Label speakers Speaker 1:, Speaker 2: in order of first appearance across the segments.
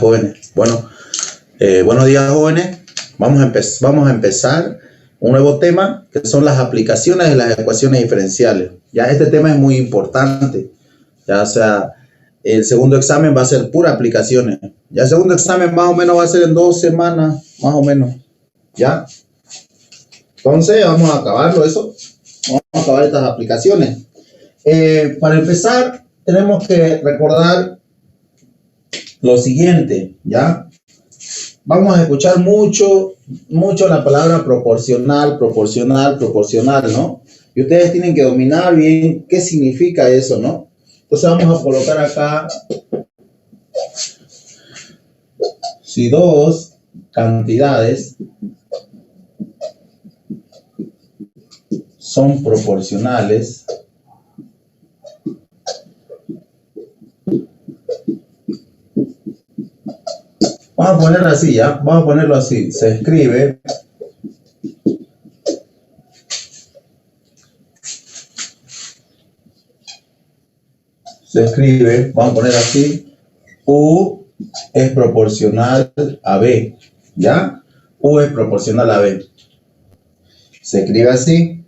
Speaker 1: jóvenes. Bueno, buenos días, jóvenes. Vamos a empezar un nuevo tema que son las aplicaciones de las ecuaciones diferenciales. Ya este tema es muy importante. Ya, o sea, el segundo examen va a ser pura aplicaciones. Ya el segundo examen más o menos va a ser en 2 semanas, más o menos. ¿Ya? Entonces vamos a acabarlo eso. Vamos a acabar estas aplicaciones. Para empezar, tenemos que recordar lo siguiente, ¿ya? Vamos a escuchar mucho la palabra proporcional, ¿no? Y ustedes tienen que dominar bien qué significa eso, ¿no? Entonces vamos a colocar acá, si dos cantidades son proporcionales, vamos a ponerlo así, ¿ya? Vamos a ponerlo así. Se escribe vamos a poner así, U es proporcional a B, ¿ya? U es proporcional a B. Se escribe así,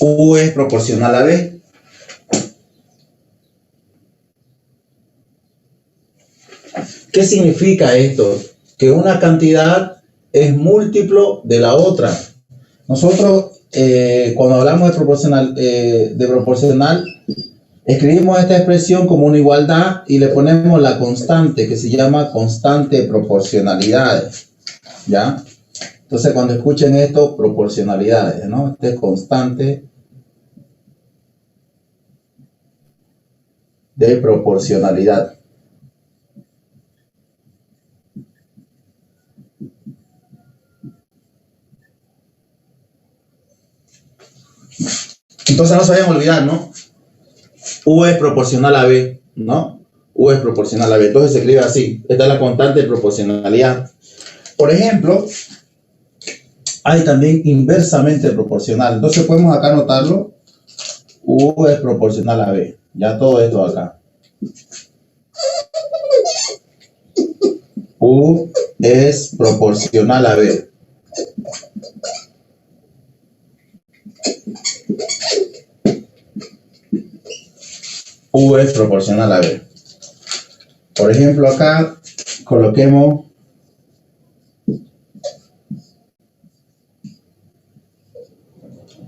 Speaker 1: U es proporcional a B. ¿Qué significa esto? Que una cantidad es múltiplo de la otra. Nosotros, cuando hablamos de proporcional, escribimos esta expresión como una igualdad y le ponemos la constante que se llama constante de proporcionalidades, ¿ya? Entonces, cuando escuchen esto, proporcionalidades, ¿no? Este es constante de proporcionalidad. Entonces, no se vayan a olvidar, ¿no? U es proporcional a B, ¿no? U es proporcional a B. Entonces se escribe así. Esta es la constante de proporcionalidad. Por ejemplo, hay también inversamente proporcional. Entonces podemos acá anotarlo. U es proporcional a B. Ya todo esto acá. U es proporcional a B. U es proporcional a B. Por ejemplo, acá coloquemos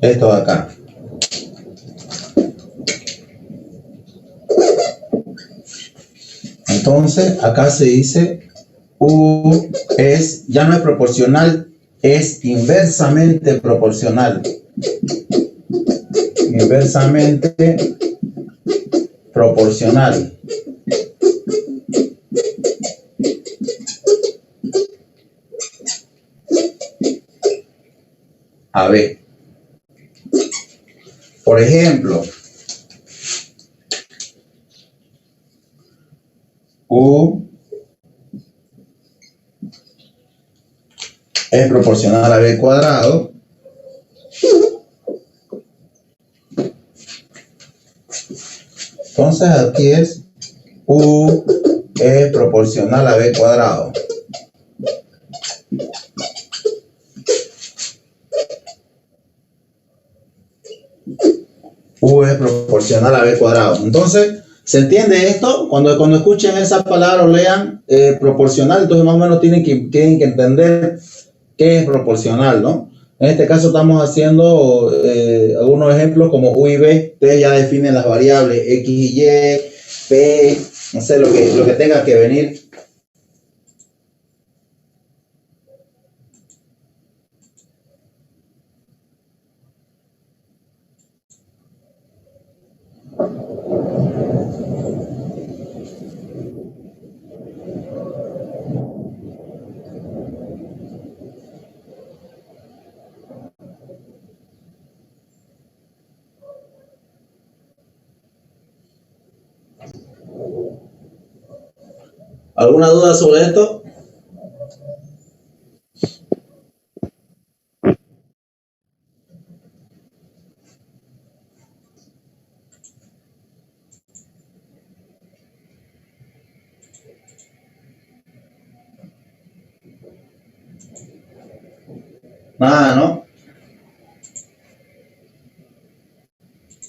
Speaker 1: esto de acá. Entonces, acá se dice U es, ya no es proporcional, es inversamente proporcional. Inversamente proporcional a B. Por ejemplo, U es proporcional a B cuadrado. Entonces aquí es U es proporcional a B cuadrado. U es proporcional a B cuadrado. Entonces, ¿se entiende esto? Cuando escuchen esa palabra o lean proporcional, entonces más o menos tienen que entender qué es proporcional, ¿no? En este caso estamos haciendo algunos ejemplos como U y B. Ustedes ya definen las variables X y Y, P, no sé, lo que tenga que venir. ¿Alguna duda sobre esto? Nada, ¿no?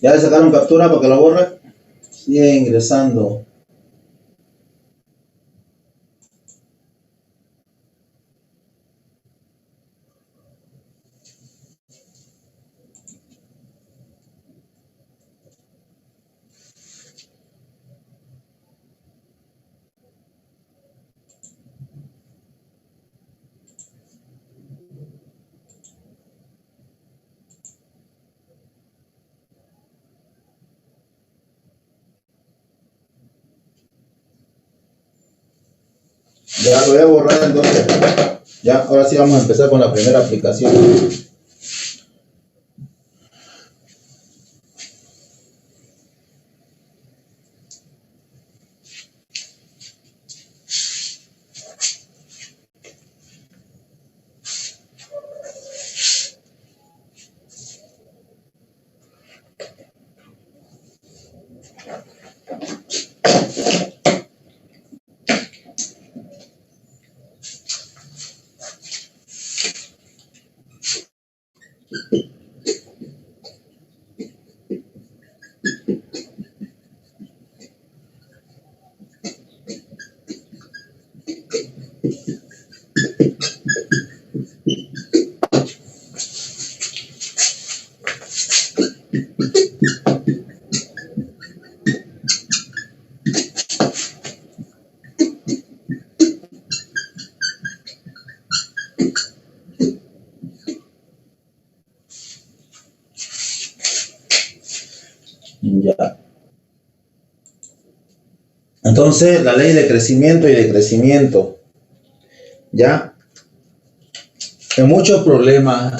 Speaker 1: Ya le sacaron captura para que lo borre. Sigue ingresando. Ya lo voy a borrar entonces. Ya, ahora sí vamos a empezar con la primera aplicación. Ya. Entonces, la ley de crecimiento y decrecimiento. Ya. En muchos problemas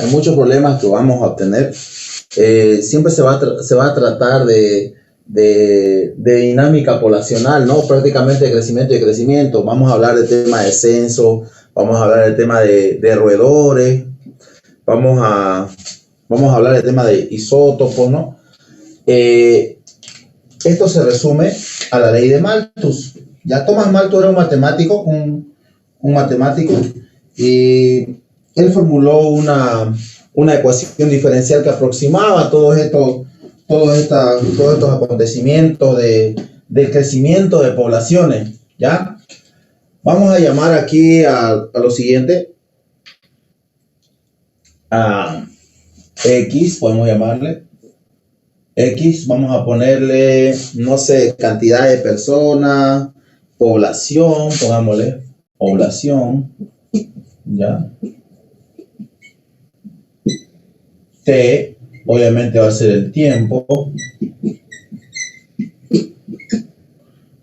Speaker 1: que vamos a obtener, siempre se va a tratar de dinámica poblacional, ¿no? Prácticamente de crecimiento y crecimiento. Vamos a hablar del tema de censo, vamos a hablar del tema de roedores, vamos a hablar del tema de isótopos, ¿no? Esto se resume a la ley de Malthus. Ya Thomas Malthus era un matemático, un matemático, y él formuló una ecuación diferencial que aproximaba todos estos acontecimientos del crecimiento de poblaciones. ¿Ya? Vamos a llamar aquí a lo siguiente, a X, podemos llamarle X, vamos a ponerle, no sé, cantidad de personas, población, pongámosle población, ya. T, obviamente va a ser el tiempo,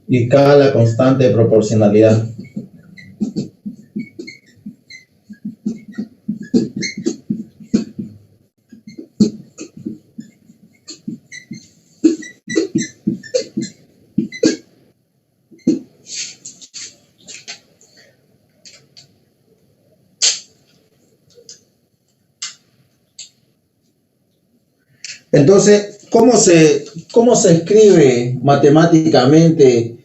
Speaker 1: y K, la constante de proporcionalidad. Entonces, ¿cómo se escribe matemáticamente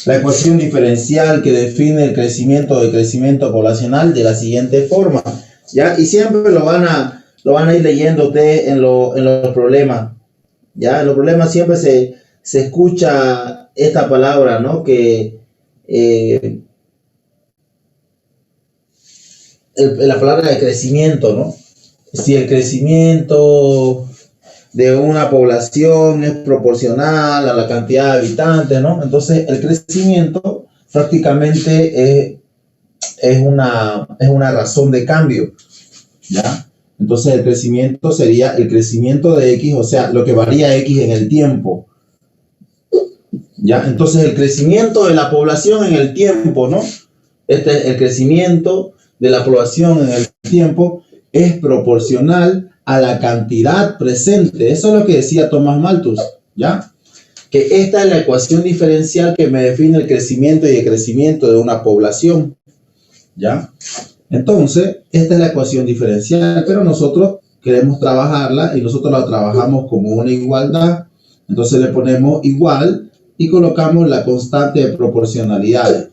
Speaker 1: la ecuación diferencial que define el crecimiento del crecimiento poblacional? De la siguiente forma, ¿ya? Y siempre lo van a ir leyendo ustedes en los problemas, ¿ya? En los problemas siempre se escucha esta palabra, ¿no? Que la palabra de crecimiento, ¿no? Si el crecimiento de una población es proporcional a la cantidad de habitantes, ¿no? Entonces, el crecimiento prácticamente es una razón de cambio, ¿ya? Entonces, el crecimiento sería el crecimiento de X, o sea, lo que varía X en el tiempo, ¿ya? Entonces, el crecimiento de la población en el tiempo, ¿no? El crecimiento de la población en el tiempo es proporcional a la cantidad presente. Eso es lo que decía Thomas Malthus, ¿ya? Que esta es la ecuación diferencial que me define el crecimiento y decrecimiento de una población, ¿ya? Entonces, esta es la ecuación diferencial, pero nosotros queremos trabajarla y nosotros la trabajamos como una igualdad. Entonces le ponemos igual y colocamos la constante de proporcionalidad.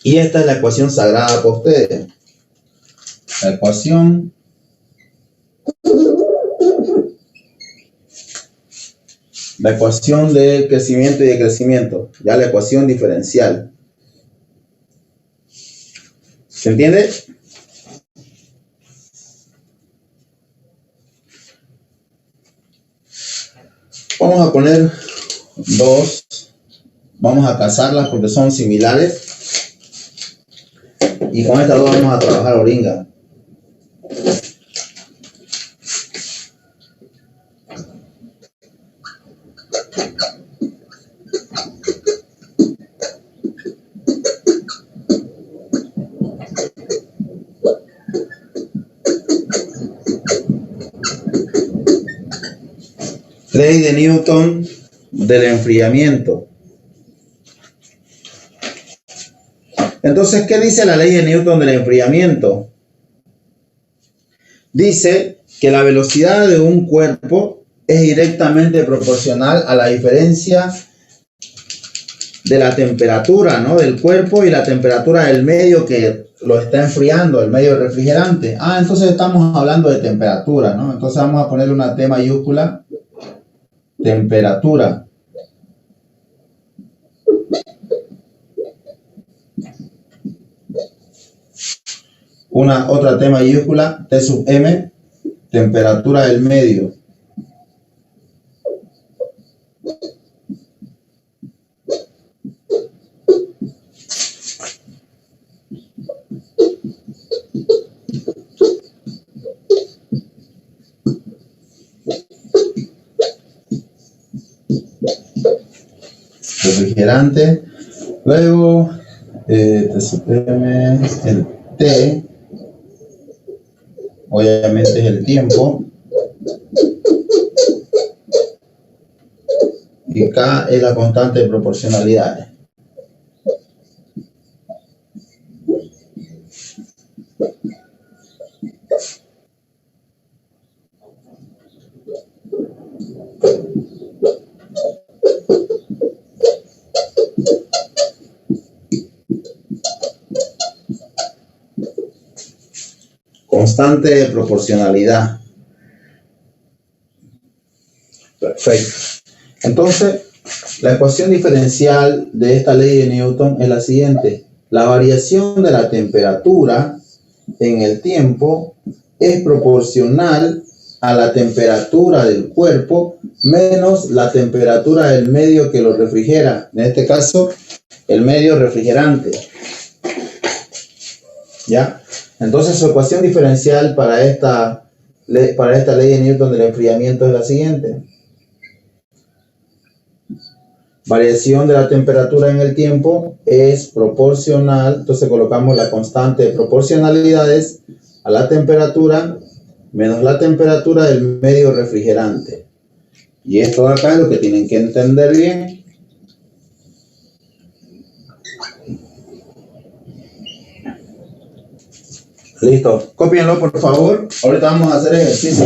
Speaker 1: Y esta es la ecuación sagrada para ustedes. La ecuación de crecimiento y decrecimiento, ya la ecuación diferencial. ¿Se entiende? Vamos a poner dos, vamos a casarlas porque son similares y con estas dos vamos a trabajar oringa. Ley de Newton del enfriamiento. Entonces, ¿qué dice la ley de Newton del enfriamiento? Dice que la velocidad de un cuerpo es directamente proporcional a la diferencia de la temperatura, ¿no?, del cuerpo y la temperatura del medio que lo está enfriando, el medio refrigerante. Entonces estamos hablando de temperatura, ¿no? Entonces vamos a ponerle una T mayúscula, temperatura. Una otra T mayúscula, T sub M, temperatura del medio. Refrigerante. Luego, T sub M, el T, obviamente es el tiempo. Y K es la constante de proporcionalidad. Constante de proporcionalidad. Perfecto. Entonces, la ecuación diferencial de esta ley de Newton es la siguiente. La variación de la temperatura en el tiempo es proporcional a la temperatura del cuerpo menos la temperatura del medio que lo refrigera. En este caso, el medio refrigerante. ¿Ya? Entonces, su ecuación diferencial para esta ley de Newton del enfriamiento es la siguiente. Variación de la temperatura en el tiempo es proporcional, entonces colocamos la constante de proporcionalidades a la temperatura menos la temperatura del medio refrigerante. Y esto de acá es lo que tienen que entender bien. Listo, cópienlo por favor. Ahorita vamos a hacer ejercicio.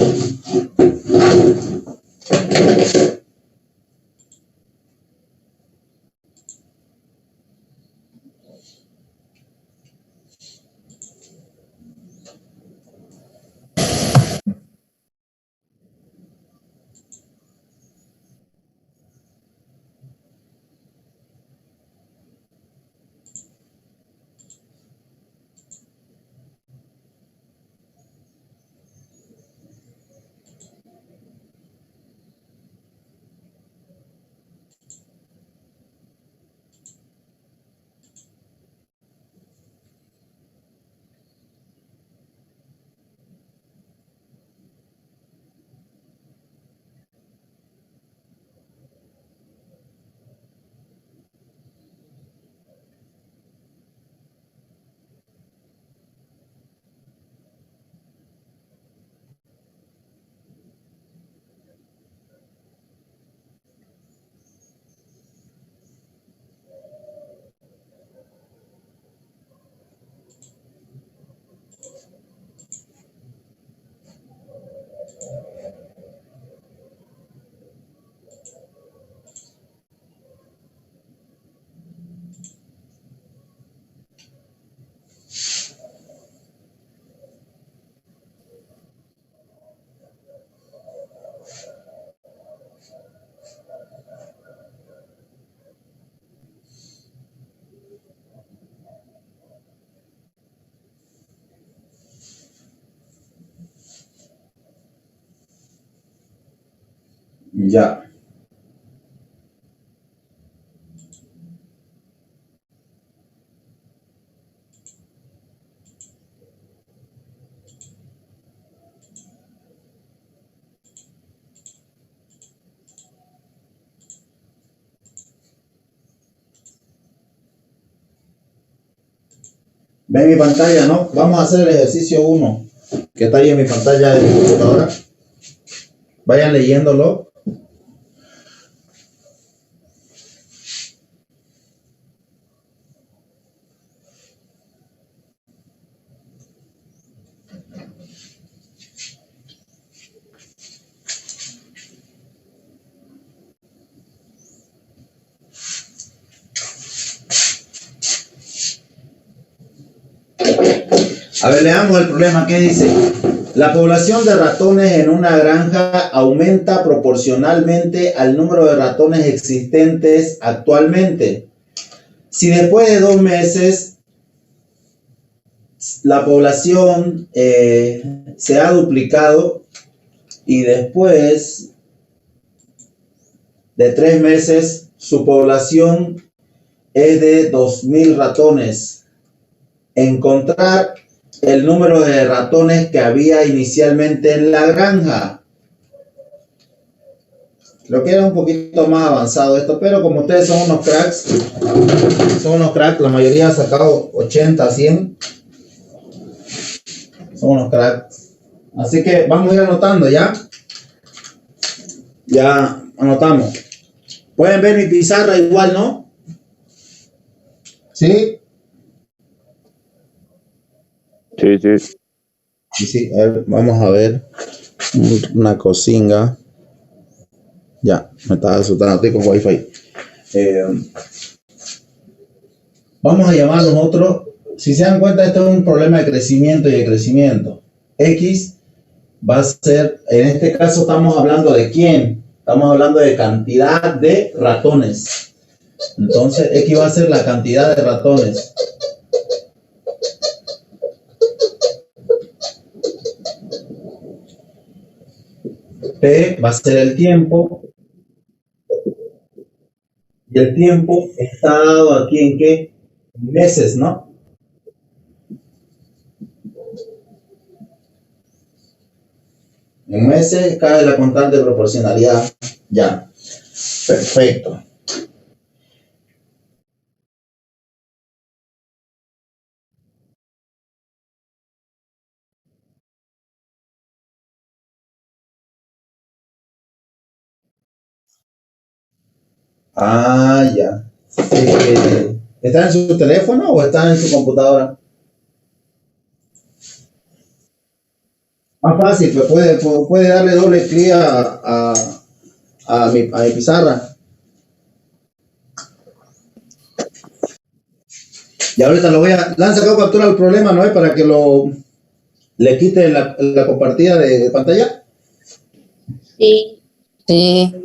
Speaker 1: Ya. ¿Ven mi pantalla, no? Vamos a hacer el ejercicio 1, que está ahí en mi pantalla de mi computadora. Vayan leyéndolo. A ver, leamos el problema. ¿Qué dice? La población de ratones en una granja aumenta proporcionalmente al número de ratones existentes actualmente. Si después de 2 meses la población se ha duplicado y después de 3 meses su población es de 2.000 ratones, encontrar el número de ratones que había inicialmente en la granja. Creo que era un poquito más avanzado esto, pero como ustedes son unos cracks, la mayoría ha sacado 80, 100. Son unos cracks. Así que vamos a ir anotando ya. Ya anotamos. Pueden ver mi pizarra igual, ¿no? ¿Sí?
Speaker 2: Sí, sí.
Speaker 1: Sí, sí. A ver, vamos a ver una cosinga. Ya, me estaba asustando, estoy con wifi. Vamos a llamar nosotros, si se dan cuenta, esto es un problema de crecimiento y de crecimiento. X va a ser, en este caso estamos hablando de quién, estamos hablando de cantidad de ratones. Entonces X va a ser la cantidad de ratones. P va a ser el tiempo. Y el tiempo está dado aquí en qué? Meses, ¿no? En meses cae la constante de proporcionalidad. Ya. Perfecto. Ah, ya. ¿Está en su teléfono o está en su computadora? Más fácil, pues puede darle doble clic a mi pizarra. Y ahorita le han sacado captura al problema, ¿no es? Para que le quite la compartida de pantalla.
Speaker 3: Sí. Sí.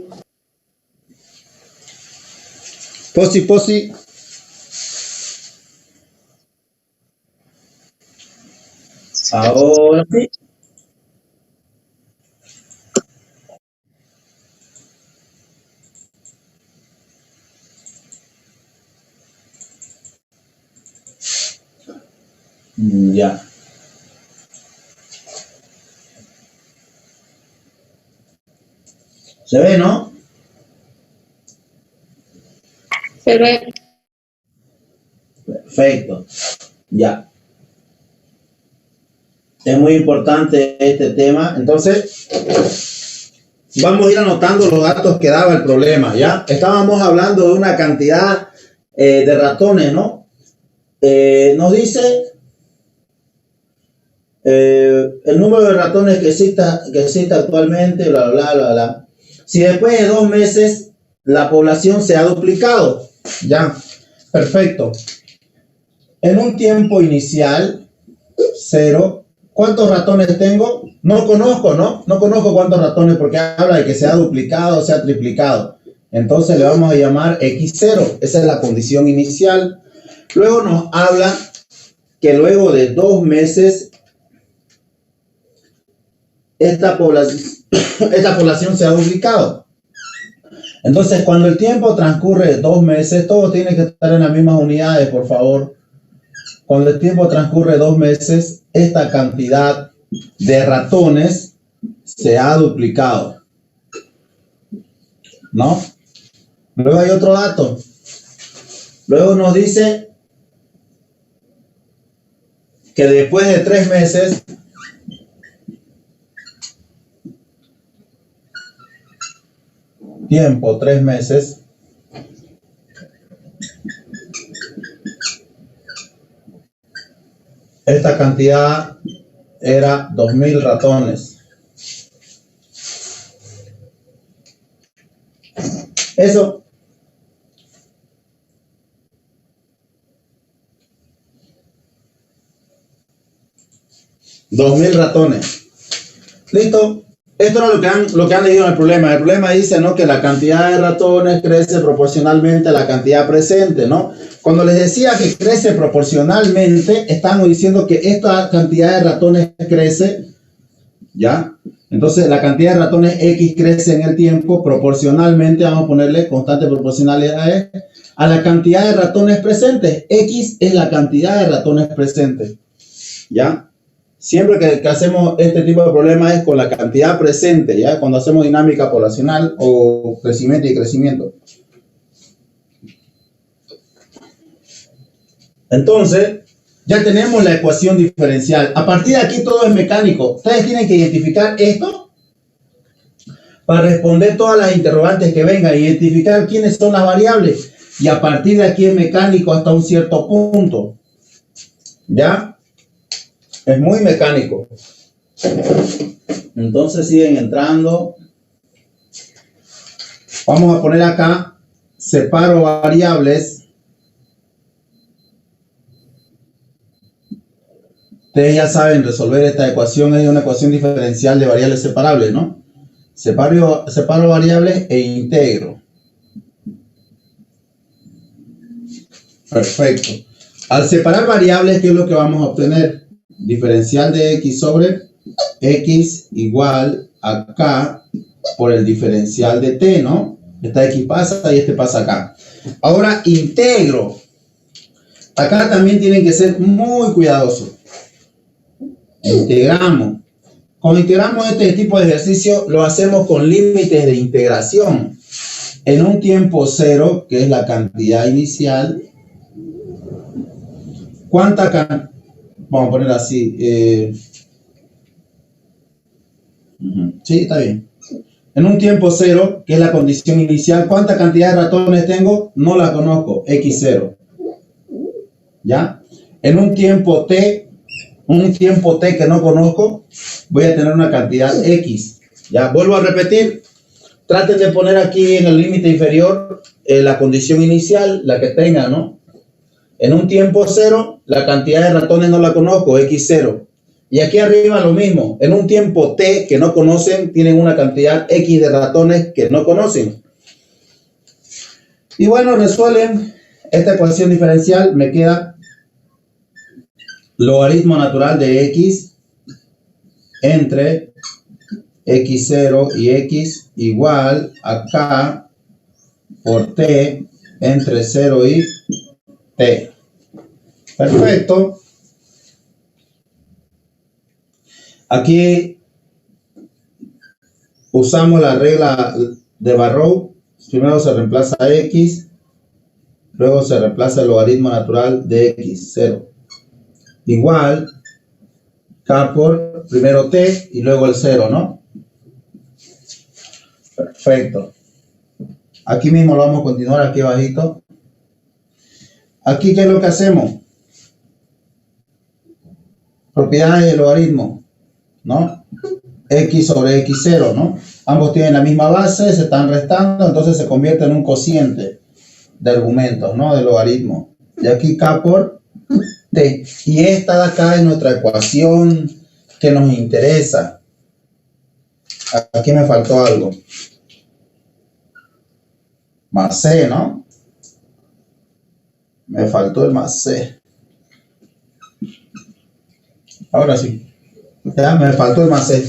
Speaker 1: Posi. Ahora sí. Ya. ¿Se ve, no?
Speaker 3: Se ve.
Speaker 1: Perfecto. Ya. Es muy importante este tema. Entonces, vamos a ir anotando los datos que daba el problema, ¿ya? Estábamos hablando de una cantidad de ratones, ¿no? Nos dice el número de ratones que existe actualmente, bla, bla, bla, bla. Si después de 2 meses la población se ha duplicado, ya, perfecto. En un tiempo inicial, 0. ¿Cuántos ratones tengo? No conozco, ¿no? No conozco cuántos ratones porque habla de que se ha duplicado o se ha triplicado. Entonces le vamos a llamar X0. Esa es la condición inicial. Luego nos habla que luego de 2 meses esta población se ha duplicado. Entonces, cuando el tiempo transcurre 2 meses, todo tiene que estar en las mismas unidades, por favor. Cuando el tiempo transcurre 2 meses, esta cantidad de ratones se ha duplicado, ¿no? Luego hay otro dato. Luego nos dice que después de 3 meses, tiempo, 3 meses, esta cantidad era 2000 ratones. Eso. $2000 ratones. ¿Listo? Esto era lo que han leído en el problema. El problema dice, ¿no?, que la cantidad de ratones crece proporcionalmente a la cantidad presente, ¿no? Cuando les decía que crece proporcionalmente, estamos diciendo que esta cantidad de ratones crece, ¿ya? Entonces, la cantidad de ratones X crece en el tiempo proporcionalmente, vamos a ponerle constante proporcionalidad a la cantidad de ratones presentes. X es la cantidad de ratones presentes, ¿ya? Siempre que hacemos este tipo de problemas es con la cantidad presente, ¿ya? Cuando hacemos dinámica poblacional o crecimiento y crecimiento. Entonces, ya tenemos la ecuación diferencial. A partir de aquí todo es mecánico. Ustedes tienen que identificar esto para responder todas las interrogantes que vengan, identificar quiénes son las variables. Y a partir de aquí es mecánico hasta un cierto punto, ¿ya? Es muy mecánico. Entonces siguen entrando. Vamos a poner acá, separo variables. Ustedes ya saben resolver esta ecuación, es una ecuación diferencial de variables separables, ¿no? Separo variables e integro. Perfecto. Al separar variables, ¿qué es lo que vamos a obtener? Diferencial de x sobre x igual a k por el diferencial de t, ¿no? Esta x pasa y este pasa acá. Ahora integro. Acá también tienen que ser muy cuidadosos. Integramos. Cuando integramos este tipo de ejercicio, lo hacemos con límites de integración. En un tiempo cero, que es la cantidad inicial, ¿cuánta cantidad? Vamos a poner así. Sí, está bien. En un tiempo cero, que es la condición inicial, ¿cuánta cantidad de ratones tengo? No la conozco, x0. ¿Ya? En un tiempo t que no conozco, voy a tener una cantidad x. ¿Ya? Vuelvo a repetir. Traten de poner aquí en el límite inferior la condición inicial, la que tenga, ¿no? En un tiempo cero, la cantidad de ratones no la conozco, x0. Y aquí arriba lo mismo. En un tiempo t que no conocen, tienen una cantidad x de ratones que no conocen. Y bueno, resuelven esta ecuación diferencial. Me queda logaritmo natural de x entre x0 y x igual a k por t entre 0 y t. Perfecto. Aquí usamos la regla de Barrow. Primero se reemplaza x, luego se reemplaza el logaritmo natural de x0 igual k por primero t y luego el 0, ¿no? Perfecto. Aquí mismo lo vamos a continuar, aquí abajito. Aquí, ¿qué es lo que hacemos? Propiedades del logaritmo, ¿no? X sobre x0, ¿no? Ambos tienen la misma base, se están restando, entonces se convierte en un cociente de argumentos, ¿no? Del logaritmo. Y aquí k por t. Y esta de acá es nuestra ecuación que nos interesa. Aquí me faltó algo. Más c, ¿no? Me faltó el más c. Ahora sí. Ya me faltó el más c.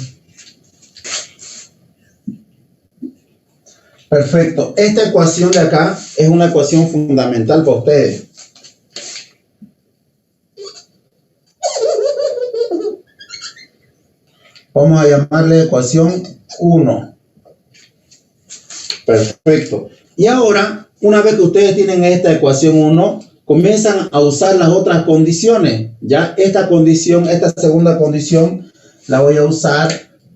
Speaker 1: Perfecto. Esta ecuación de acá es una ecuación fundamental para ustedes. Vamos a llamarle ecuación 1. Perfecto. Y ahora, una vez que ustedes tienen esta ecuación 1, comienzan a usar las otras condiciones. Ya esta condición, esta segunda condición, la voy a usar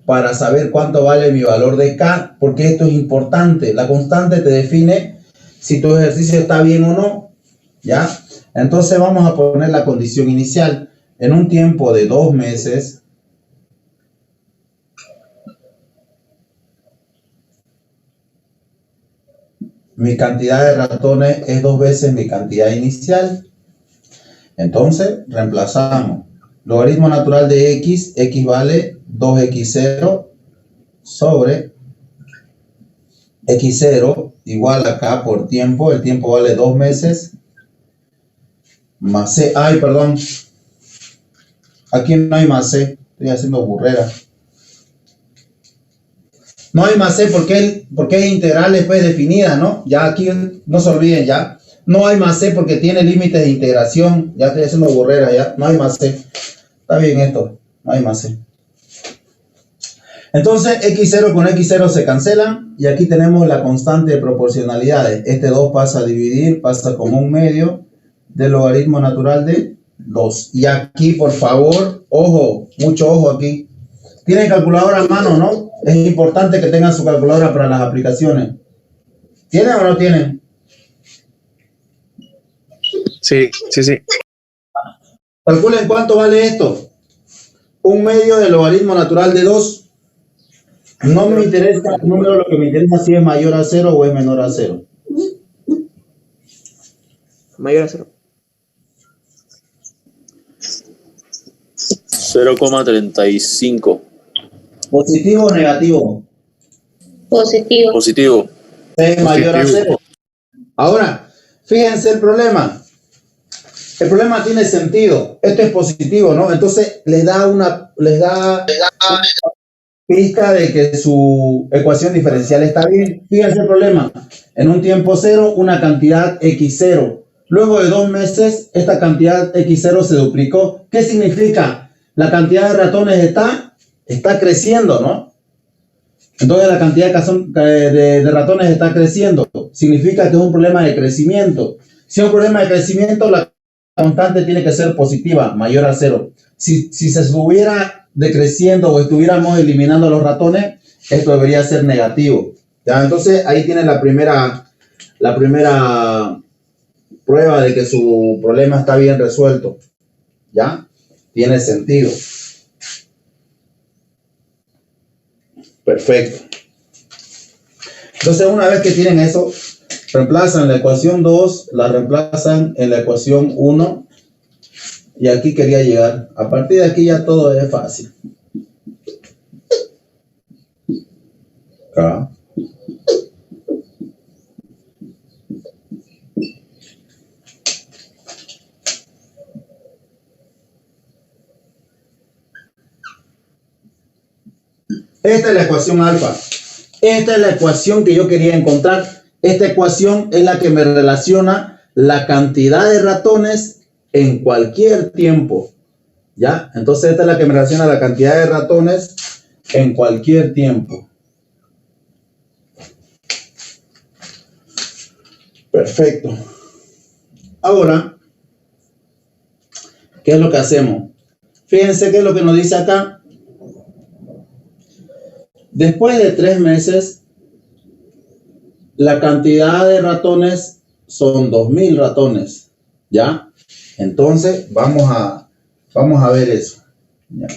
Speaker 1: para saber cuánto vale mi valor de K, porque esto es importante. La constante te define si tu ejercicio está bien o no. ¿Ya? Entonces vamos a poner la condición inicial. En un tiempo de 2 meses, mi cantidad de ratones es 2 veces mi cantidad inicial. Entonces, reemplazamos. Logaritmo natural de x, x vale 2x0 sobre x0 igual a k por tiempo. El tiempo vale 2 meses. Más c. Ay, perdón. Aquí no hay más c. Estoy haciendo burrera. No hay más c porque es integral después definida, ¿no? Ya aquí no se olviden ya. No hay más c porque tiene límites de integración. Ya estoy haciendo burrera ya. No hay más c. Está bien esto. No hay más c. Entonces x0 con x0 se cancelan. Y aquí tenemos la constante de proporcionalidades. Este 2 pasa a dividir, pasa como 1/2 del logaritmo natural de 2. Y aquí, por favor, ojo, mucho ojo aquí. ¿Tienen calculadora a mano, no? Es importante que tengan su calculadora para las aplicaciones. ¿Tienen o no tienen?
Speaker 2: Sí.
Speaker 1: Calculen cuánto vale esto. 1/2 del logaritmo natural de 2. No me interesa el número, lo que me interesa si es mayor a 0 o es menor a 0.
Speaker 4: Mayor a 0.
Speaker 2: 0,35.
Speaker 1: ¿Positivo o negativo?
Speaker 3: Positivo.
Speaker 2: Positivo.
Speaker 1: Es mayor a 0. Ahora, fíjense el problema. El problema tiene sentido. Esto es positivo, ¿no? Entonces les da una pista de que su ecuación diferencial está bien. Fíjense el problema. En un tiempo 0, una cantidad x0. Luego de 2 meses, esta cantidad x0 se duplicó. ¿Qué significa? La cantidad de ratones está creciendo, ¿no? Entonces la cantidad de ratones está creciendo. Significa que es un problema de crecimiento. Si es un problema de crecimiento, la constante tiene que ser positiva, mayor a 0. Si se estuviera decreciendo o estuviéramos eliminando los ratones, esto debería ser negativo. ¿Ya? Entonces ahí tiene la primera prueba de que su problema está bien resuelto. ¿Ya? Tiene sentido. Perfecto. Entonces, una vez que tienen eso, reemplazan la ecuación 2, la reemplazan en la ecuación 1. Y aquí quería llegar. A partir de aquí ya todo es fácil. Acá. Esta es la ecuación alfa. Esta es la ecuación que yo quería encontrar. Esta ecuación es la que me relaciona la cantidad de ratones en cualquier tiempo. ¿Ya? Entonces esta es la que me relaciona la cantidad de ratones en cualquier tiempo. Perfecto. Ahora, ¿qué es lo que hacemos? Fíjense qué es lo que nos dice acá. Después de 3 meses, la cantidad de ratones son 2000 ratones. ¿Ya? Entonces, vamos a ver eso. ¿Ya?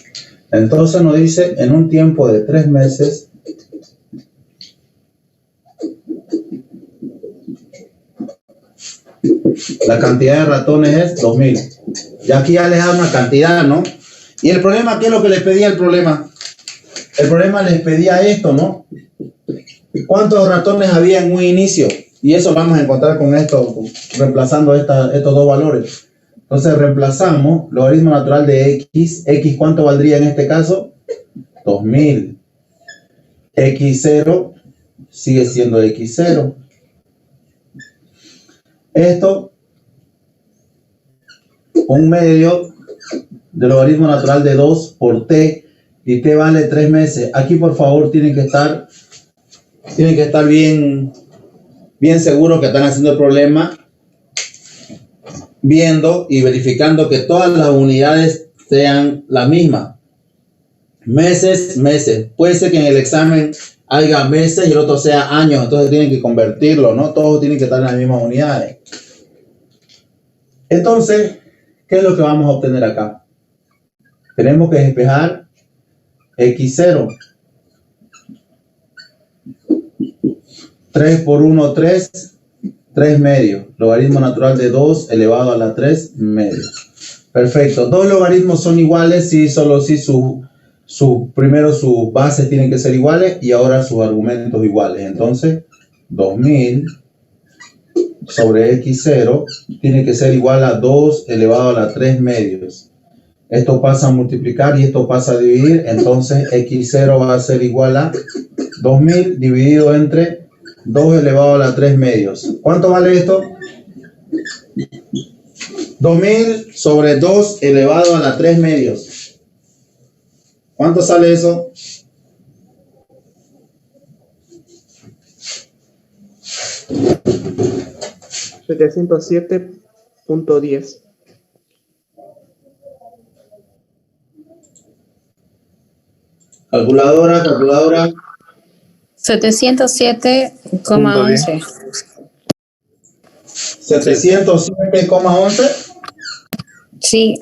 Speaker 1: Entonces nos dice, en un tiempo de 3 meses, la cantidad de ratones es 2000. Y aquí ya les da una cantidad, ¿no? Y el problema, ¿qué es lo que les pedía el problema? El problema les pedía esto, ¿no? ¿Cuántos ratones había en un inicio? Y eso lo vamos a encontrar con esto, reemplazando estos dos valores. Entonces reemplazamos logaritmo natural de x. X, ¿cuánto valdría en este caso? 2000. X0 sigue siendo x0. Esto, un medio del logaritmo natural de 2 por t, y t vale 3 meses. Aquí, por favor, tienen que estar bien seguros que están haciendo el problema, viendo y verificando que todas las unidades sean las mismas. Meses, meses. Puede ser que en el examen haya meses y el otro sea años, entonces tienen que convertirlo, ¿no? Todos tienen que estar en las mismas unidades. Entonces, ¿qué es lo que vamos a obtener acá? Tenemos que despejar x0. 3 por 1, 3. 3 medios. Logaritmo natural de 2 elevado a la 3 medios. Perfecto. Dos logaritmos son iguales si solo si primero sus bases tienen que ser iguales y ahora sus argumentos iguales. Entonces, 2000 sobre x0 tiene que ser igual a 2 elevado a la 3 medios. Esto pasa a multiplicar y esto pasa a dividir. Entonces, x0 va a ser igual a 2000 dividido entre 2 elevado a la 3 medios. ¿Cuánto vale esto? 2000 sobre 2 elevado a la 3 medios. ¿Cuánto sale eso?
Speaker 4: $707.10.
Speaker 1: Calculadora.
Speaker 5: 707,11.
Speaker 1: 707,11.
Speaker 5: Sí.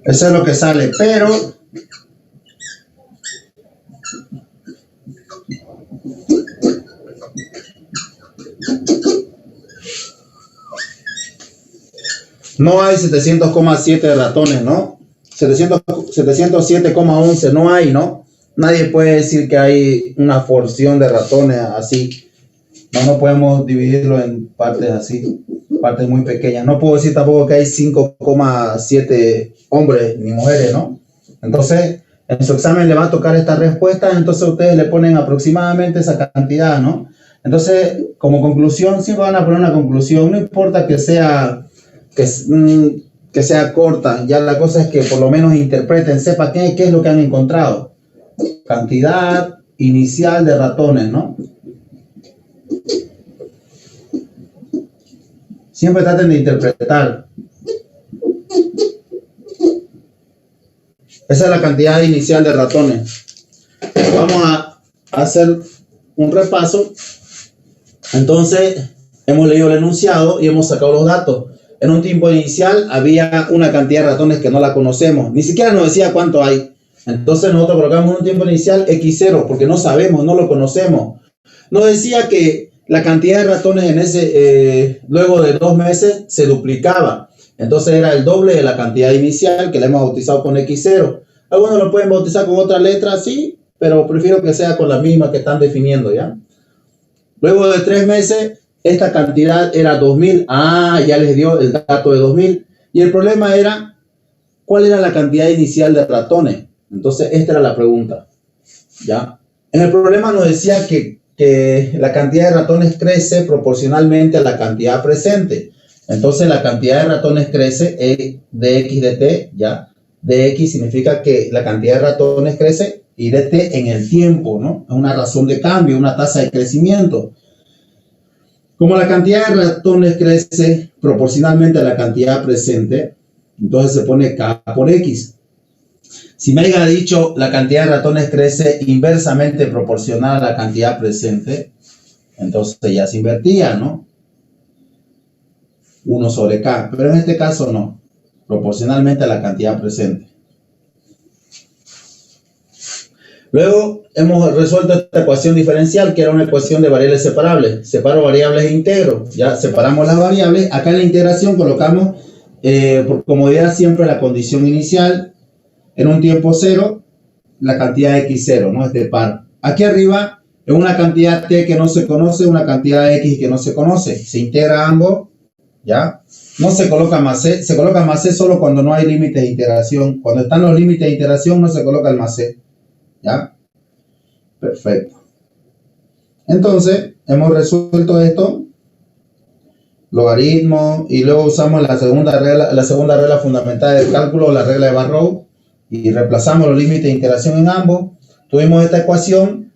Speaker 1: Eso es lo que sale, pero no hay 700,7 ratones, ¿no? 707,11 no hay, ¿no? Nadie puede decir que hay una porción de ratones así. No podemos dividirlo en partes así, partes muy pequeñas. No puedo decir tampoco que hay 5,7 hombres ni mujeres, ¿no? Entonces, en su examen le va a tocar esta respuesta, entonces ustedes le ponen aproximadamente esa cantidad, ¿no? Entonces, como conclusión, siempre van a poner una conclusión, no importa que sea corta, ya la cosa es que por lo menos interpreten, sepan qué es lo que han encontrado. Cantidad inicial de ratones, ¿no? Siempre traten de interpretar. Esa es la cantidad inicial de ratones. Vamos a hacer un repaso. Entonces, hemos leído el enunciado y hemos sacado los datos. En un tiempo inicial había una cantidad de ratones que no la conocemos. Ni siquiera nos decía cuánto hay. Entonces nosotros colocamos en un tiempo inicial x0 porque no sabemos, no lo conocemos. Nos decía que la cantidad de ratones en luego de 2 meses se duplicaba. Entonces era el doble de la cantidad inicial que le hemos bautizado con x0. Algunos lo pueden bautizar con otra letra, sí, pero prefiero que sea con la misma que están definiendo, ¿ya? Luego de 3 meses, esta cantidad era 2000. Ya les dio el dato de 2000. Y el problema era, ¿cuál era la cantidad inicial de ratones? Entonces, esta era la pregunta, ¿ya? En el problema nos decía que la cantidad de ratones crece proporcionalmente a la cantidad presente. Entonces, la cantidad de ratones crece dx de t, ¿ya? Dx significa que la cantidad de ratones crece y dt en el tiempo, ¿no? Es una razón de cambio, una tasa de crecimiento. Como la cantidad de ratones crece proporcionalmente a la cantidad presente, entonces se pone K por X. Si me haya dicho la cantidad de ratones crece inversamente proporcional a la cantidad presente, entonces ya se invertía, ¿no? 1 sobre K, pero en este caso no, proporcionalmente a la cantidad presente. Luego hemos resuelto esta ecuación diferencial, que era una ecuación de variables separables. Separo variables e integro. Ya separamos las variables. Acá en la integración colocamos, por comodidad siempre, la condición inicial. En un tiempo cero, la cantidad x0, ¿no? Este par. Aquí arriba, en una cantidad t que no se conoce, una cantidad x que no se conoce. Se integra ambos, ¿ya? No se coloca más c. Se coloca más c solo cuando no hay límites de integración. Cuando están los límites de integración, no se coloca el más c. ¿Ya? Perfecto. Entonces, hemos resuelto esto, logaritmo, y luego usamos la segunda regla fundamental del cálculo, la regla de Barrow, y reemplazamos los límites de integración en ambos. Tuvimos esta ecuación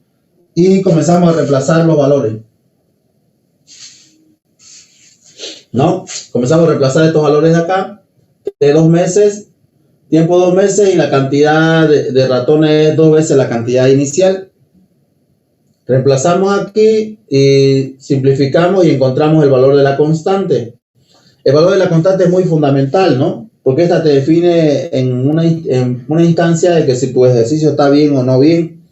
Speaker 1: y comenzamos a reemplazar los valores. ¿No? Comenzamos a reemplazar estos valores de acá, de 2 meses, tiempo 2 meses, y la cantidad de ratones es 2 veces la cantidad inicial. Reemplazamos aquí y simplificamos y encontramos el valor de la constante. El valor de la constante es muy fundamental, ¿no? Porque esta te define en una instancia de que si tu ejercicio está bien o no bien.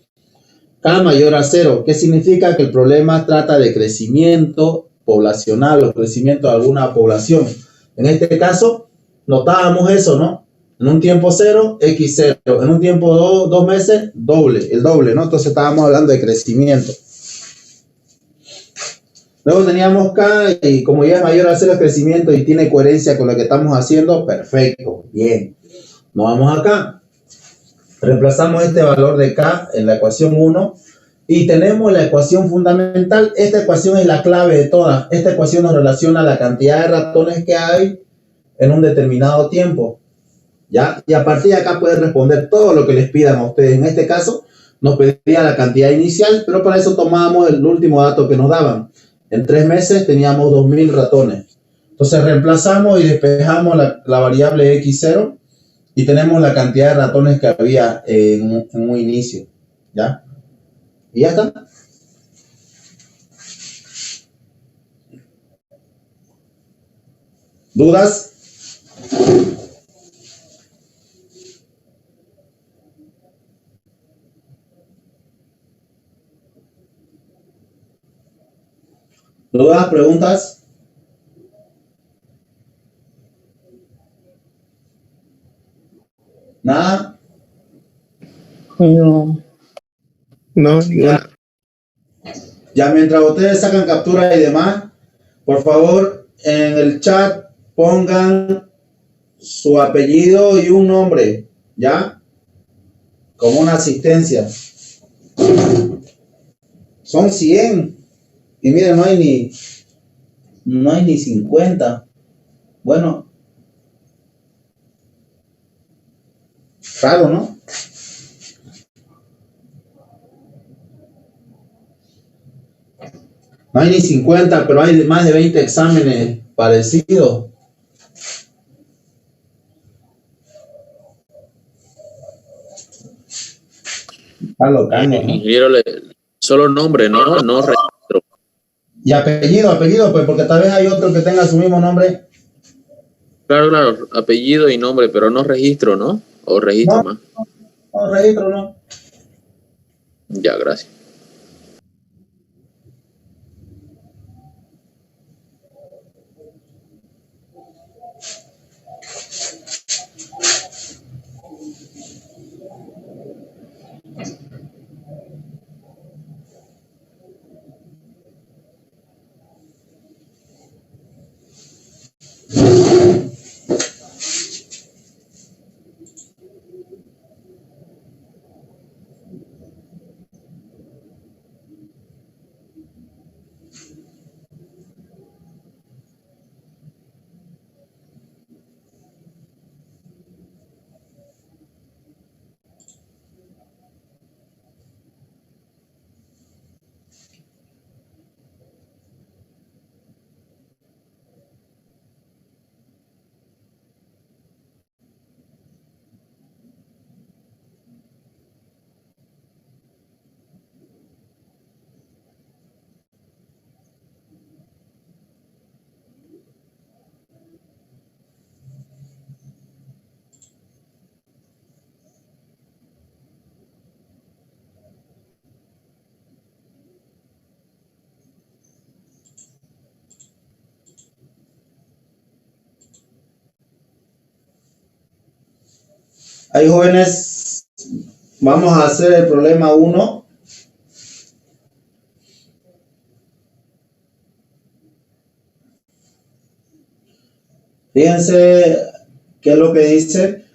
Speaker 1: K mayor a 0, ¿qué significa? Que el problema trata de crecimiento poblacional o crecimiento de alguna población. En este caso, notábamos eso, ¿no? En un tiempo 0, x0. En un tiempo 2 meses, el doble, ¿no? Entonces estábamos hablando de crecimiento. Luego teníamos K, y como ya es mayor a 0 el crecimiento y tiene coherencia con lo que estamos haciendo, perfecto, bien. Nos vamos acá. Reemplazamos este valor de K en la ecuación 1 y tenemos la ecuación fundamental. Esta ecuación es la clave de todas. Esta ecuación nos relaciona la cantidad de ratones que hay en un determinado tiempo. ¿Ya? Y a partir de acá pueden responder todo lo que les pidan a ustedes. En este caso nos pedía la cantidad inicial, pero para eso tomábamos el último dato que nos daban. En 3 meses teníamos 2000 ratones. Entonces reemplazamos y despejamos la variable x0 y tenemos la cantidad de ratones que había en un inicio. ¿Ya? Y ya está. ¿Dudas? ¿Dudas? ¿Preguntas? ¿Nada?
Speaker 5: No.
Speaker 2: No, ninguna.
Speaker 1: Ya mientras ustedes sacan captura y demás, por favor, en el chat pongan su apellido y un nombre, ¿ya? Como una asistencia. Son 100. Y miren, no hay ni 50. Bueno, raro, ¿no? No hay ni 50, pero hay más de 20 exámenes parecidos. Está locano, ¿no?
Speaker 2: Ingeniero, solo nombre, no registro.
Speaker 1: Y apellido, pues porque tal vez hay otro que tenga su mismo nombre.
Speaker 2: Claro, apellido y nombre, pero no registro, ¿no? O registro más.
Speaker 1: No, registro no.
Speaker 2: Ya, gracias.
Speaker 1: Ahí, jóvenes, vamos a hacer el problema 1. Fíjense qué es lo que dice.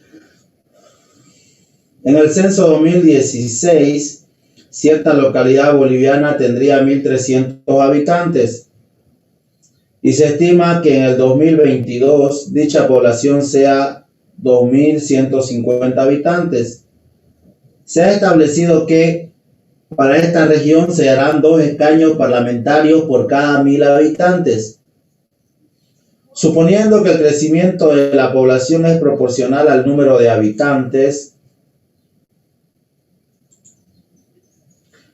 Speaker 1: En el censo 2016, cierta localidad boliviana tendría 1.300 habitantes y se estima que en el 2022 dicha población sea 2.150 habitantes. Se ha establecido que para esta región se harán 2 escaños parlamentarios por cada 1.000 habitantes. Suponiendo que el crecimiento de la población es proporcional al número de habitantes,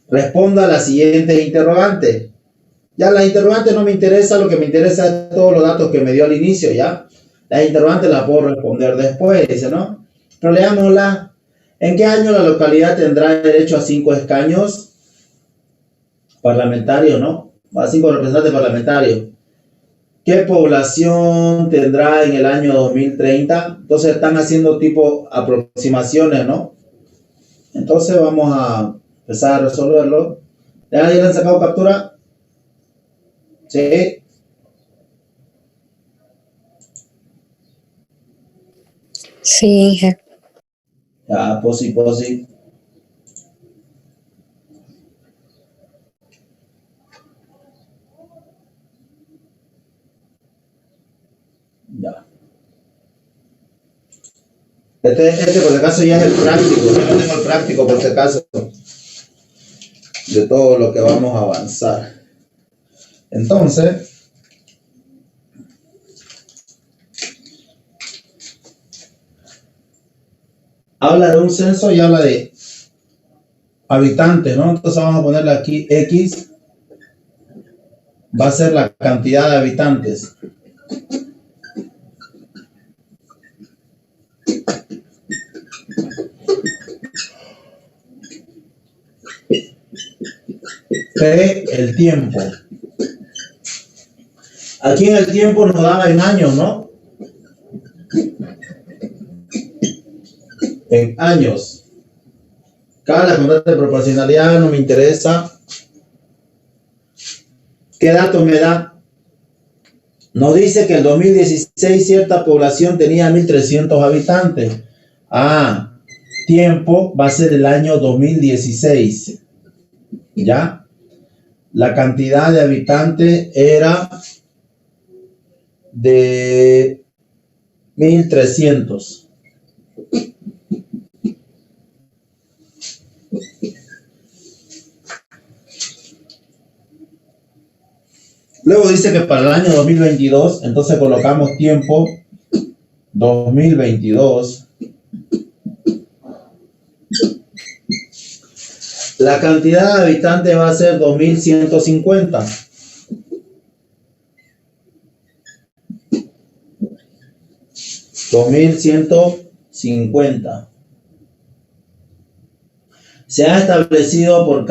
Speaker 1: responda a la siguiente interrogante. Ya las interrogantes no me interesa, lo que me interesa es todos los datos que me dio al inicio, ¿ya? Las interrogantes las puedo responder después, dice, ¿no? Pero leámosla. ¿En qué año la localidad tendrá derecho a 5 escaños parlamentarios, no? A 5 representantes parlamentarios. ¿Qué población tendrá en el año 2030? Entonces están haciendo tipo aproximaciones, ¿no? Entonces vamos a empezar a resolverlo. ¿Ya le han sacado captura? Sí.
Speaker 5: Sí, hija.
Speaker 1: Ya, posi. Ya. Este por si acaso ya es el práctico. Yo no tengo el práctico por si acaso de todo lo que vamos a avanzar. Entonces, habla de un censo y habla de habitantes, ¿no? Entonces vamos a ponerle aquí X, va a ser la cantidad de habitantes. P, el tiempo. Aquí en el tiempo nos daba en años, ¿no? En años. Acá la constante de proporcionalidad no me interesa. ¿Qué dato me da? Nos dice que en 2016 cierta población tenía 1.300 habitantes. Tiempo va a ser el año 2016. ¿Ya? La cantidad de habitantes era de 1.300. Luego dice que para el año 2022, entonces colocamos tiempo 2022. La cantidad de habitantes va a ser 2.150. Se ha establecido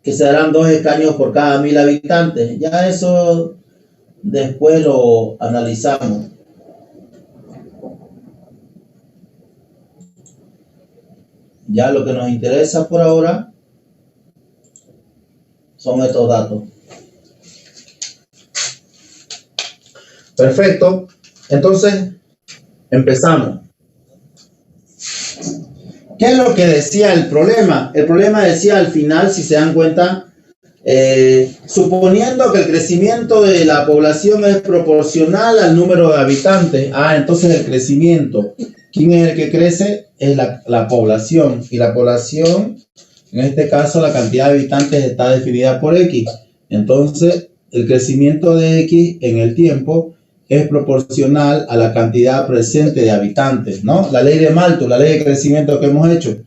Speaker 1: que se darán 2 escaños por cada 1.000 habitantes. Ya eso después lo analizamos. Ya lo que nos interesa por ahora son estos datos. Perfecto. Entonces, empezamos. ¿Qué es lo que decía el problema? El problema decía al final, si se dan cuenta, suponiendo que el crecimiento de la población es proporcional al número de habitantes. Entonces el crecimiento, ¿quién es el que crece? Es la población. Y la población, en este caso, la cantidad de habitantes está definida por X. Entonces, el crecimiento de X en el tiempo es proporcional a la cantidad presente de habitantes, ¿no? La ley de Malthus, la ley de crecimiento que hemos hecho.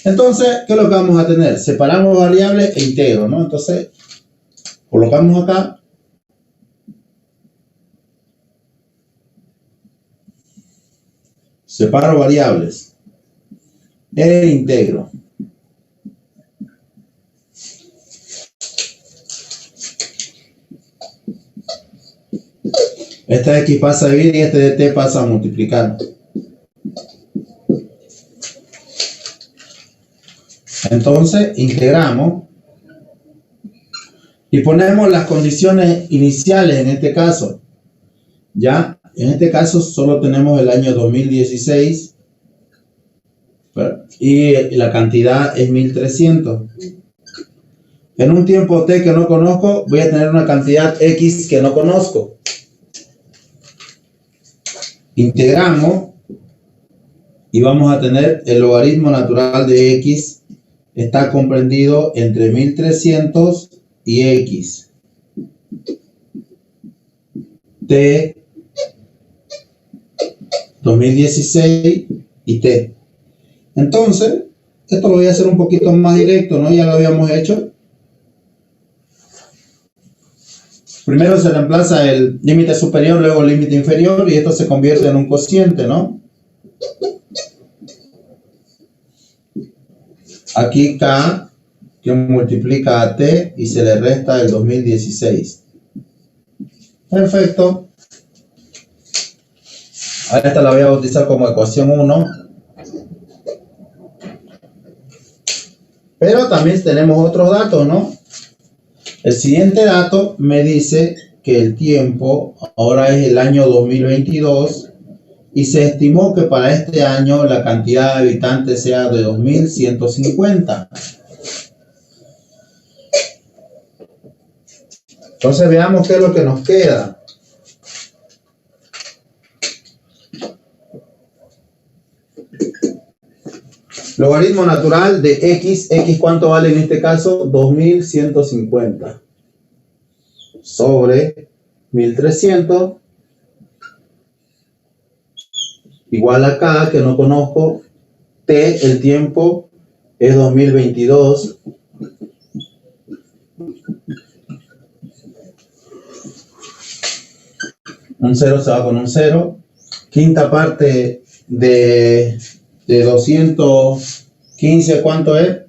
Speaker 1: Entonces, ¿qué es lo que vamos a tener? Separamos variables e integro, ¿no? Entonces, colocamos acá. Separo variables e integro. Esta de X pasa a dividir y este de T pasa a multiplicar. Entonces, integramos y ponemos las condiciones iniciales en este caso. Ya, en este caso solo tenemos el año 2016. Y la cantidad es 1300. En un tiempo t que no conozco, voy a tener una cantidad x que no conozco. Integramos y vamos a tener el logaritmo natural de x está comprendido entre 1300 y x. T 2016 y t. Entonces, esto lo voy a hacer un poquito más directo, ¿no? Ya lo habíamos hecho. Primero se reemplaza el límite superior, luego el límite inferior, y esto se convierte en un cociente, ¿no? Aquí K, que multiplica a T y se le resta el 2016. Perfecto. A esta la voy a bautizar como ecuación 1. Pero también tenemos otros datos, ¿no? El siguiente dato me dice que el tiempo ahora es el año 2022 y se estimó que para este año la cantidad de habitantes sea de 2150. Entonces veamos qué es lo que nos queda. Logaritmo natural de x. ¿X cuánto vale en este caso? 2150. Sobre 1300. Igual a K, que no conozco. T, el tiempo, es 2022. Un 0 se va con un 0. Quinta parte de 215, ¿cuánto es?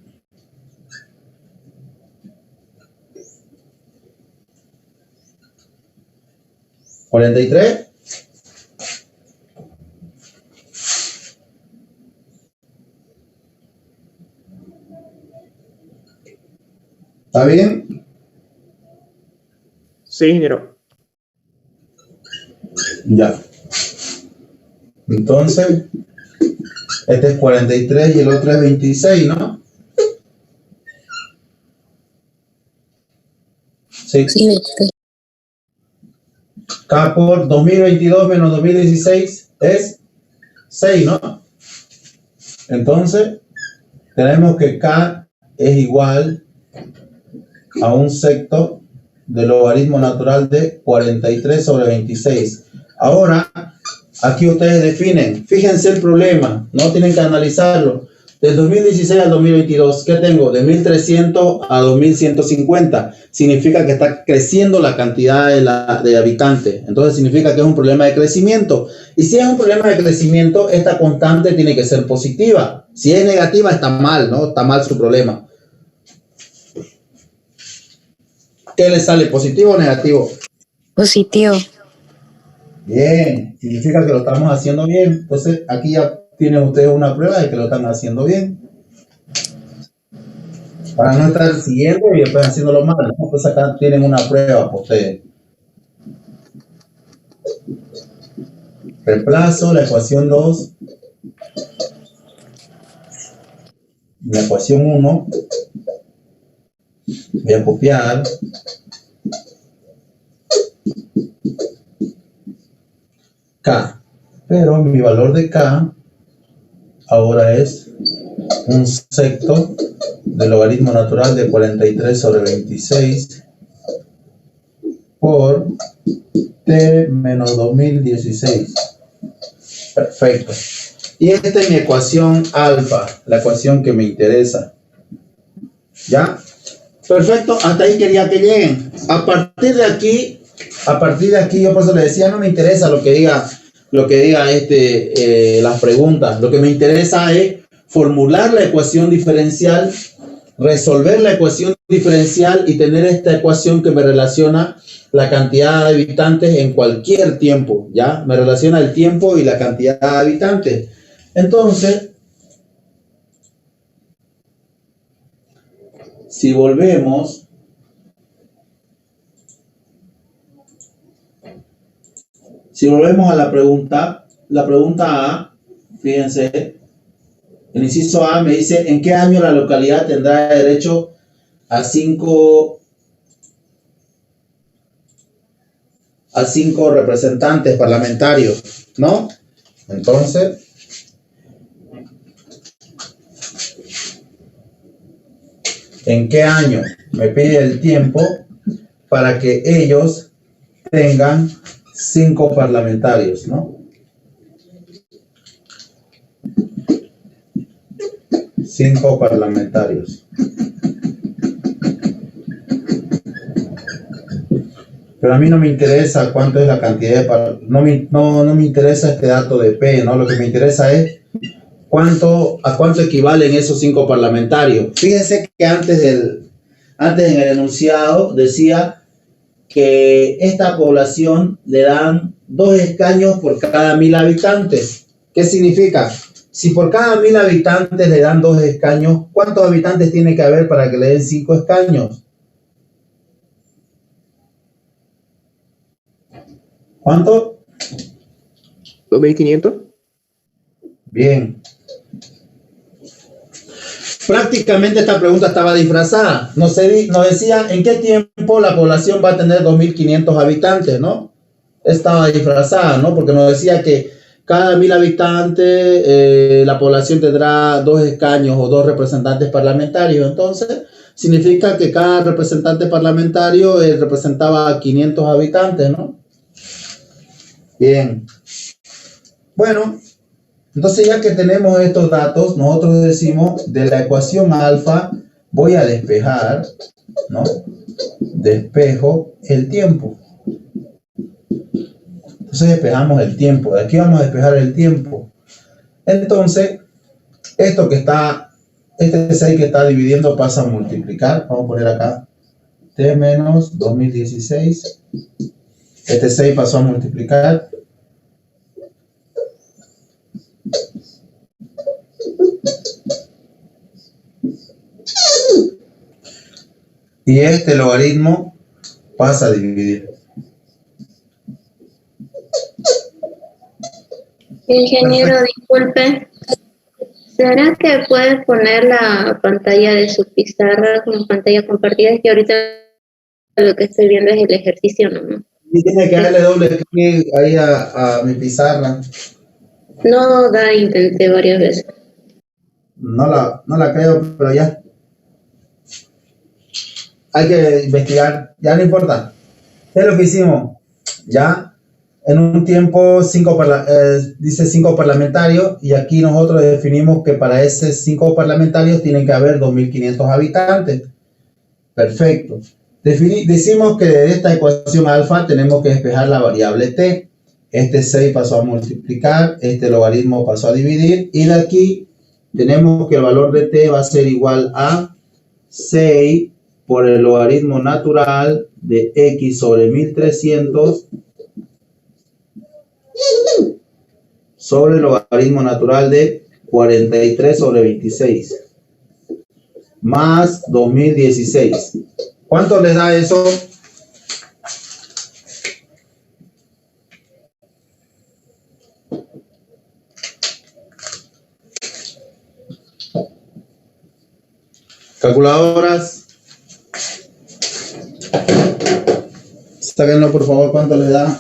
Speaker 1: ¿43? ¿Está bien?
Speaker 4: Sí, ingeniero.
Speaker 1: Ya. Entonces, este es 43 y el otro es 26, ¿no? Sí.
Speaker 5: Sí,
Speaker 1: K por 2022 menos 2016 es 6, ¿no? Entonces, tenemos que K es igual a un sexto del logaritmo natural de 43 sobre 26. Ahora, aquí ustedes definen, fíjense el problema, no tienen que analizarlo. Del 2016 al 2022, ¿qué tengo? De 1300 a 2150. Significa que está creciendo la cantidad de habitantes. Entonces significa que es un problema de crecimiento. Y si es un problema de crecimiento, esta constante tiene que ser positiva. Si es negativa, está mal, ¿no? Está mal su problema. ¿Qué le sale? ¿Positivo o negativo?
Speaker 5: positivo.
Speaker 1: Bien, significa que lo estamos haciendo bien. Entonces aquí ya tienen ustedes una prueba de que lo están haciendo bien. Para no estar siguiendo y después haciéndolo mal, ¿no? Pues acá tienen una prueba para ustedes. Reemplazo la ecuación 2. La ecuación 1. Voy a copiar. K. Pero mi valor de K ahora es un sexto del logaritmo natural de 43 sobre 26 por T menos 2016. Perfecto. Y esta es mi ecuación alfa, la ecuación que me interesa. ¿Ya? Perfecto, hasta ahí quería que lleguen. A partir de aquí, yo por eso les decía, no me interesa lo que diga las preguntas. Lo que me interesa es formular la ecuación diferencial, resolver la ecuación diferencial y tener esta ecuación que me relaciona la cantidad de habitantes en cualquier tiempo, ¿ya? Me relaciona el tiempo y la cantidad de habitantes. Entonces, si volvemos a la pregunta A, fíjense, El inciso A me dice, ¿en qué año la localidad tendrá derecho a cinco representantes parlamentarios? ¿No? Entonces, ¿en qué año me pide el tiempo para que ellos tengan 5 parlamentarios, ¿no? 5 parlamentarios. Pero a mí no me interesa cuánto es la cantidad de no me interesa este dato de P, ¿no? Lo que me interesa es a cuánto equivalen esos 5 parlamentarios. Fíjense que antes en el enunciado decía que esta población le dan 2 escaños por cada 1000 habitantes. ¿Qué significa? Si por cada 1000 habitantes le dan 2 escaños, ¿cuántos habitantes tiene que haber para que le den 5 escaños? ¿Cuánto?
Speaker 4: 2500.
Speaker 1: Bien. Prácticamente esta pregunta estaba disfrazada. Nos decía en qué tiempo la población va a tener 2500 habitantes, ¿no? Estaba disfrazada, ¿no? Porque nos decía que cada 1000 habitantes la población tendrá 2 escaños o 2 representantes parlamentarios. Entonces, significa que cada representante parlamentario representaba a 500 habitantes, ¿no? Bien. Bueno, entonces ya que tenemos estos datos, nosotros decimos de la ecuación alfa voy a despejar, ¿no? Despejo el tiempo. Entonces despejamos el tiempo. De aquí vamos a despejar el tiempo. Entonces, este 6 que está dividiendo pasa a multiplicar. Vamos a poner acá T menos 2016. Este 6 pasó a multiplicar. Y este logaritmo pasa a dividir.
Speaker 3: Ingeniero, disculpe. ¿Será que puede poner la pantalla de su pizarra como pantalla compartida? Es que ahorita lo que estoy viendo es el ejercicio, ¿no?
Speaker 1: Y tiene que darle doble clic ahí a mi pizarra.
Speaker 3: No da, intenté varias veces.
Speaker 1: No la creo, pero ya. Hay que investigar. Ya no importa. ¿Qué es lo que hicimos? Ya en un tiempo dice 5 parlamentarios y aquí nosotros definimos que para esos 5 parlamentarios tienen que haber 2500 habitantes. Perfecto. Decimos que de esta ecuación alfa tenemos que despejar la variable t. Este 6 pasó a multiplicar, este logaritmo pasó a dividir y de aquí tenemos que el valor de t va a ser igual a 6 por el logaritmo natural de x sobre 1300 sobre el logaritmo natural de 43 sobre 26 más 2016. ¿Cuánto les da eso? Calculadoras. Sáquenlo por favor, ¿cuánto les da?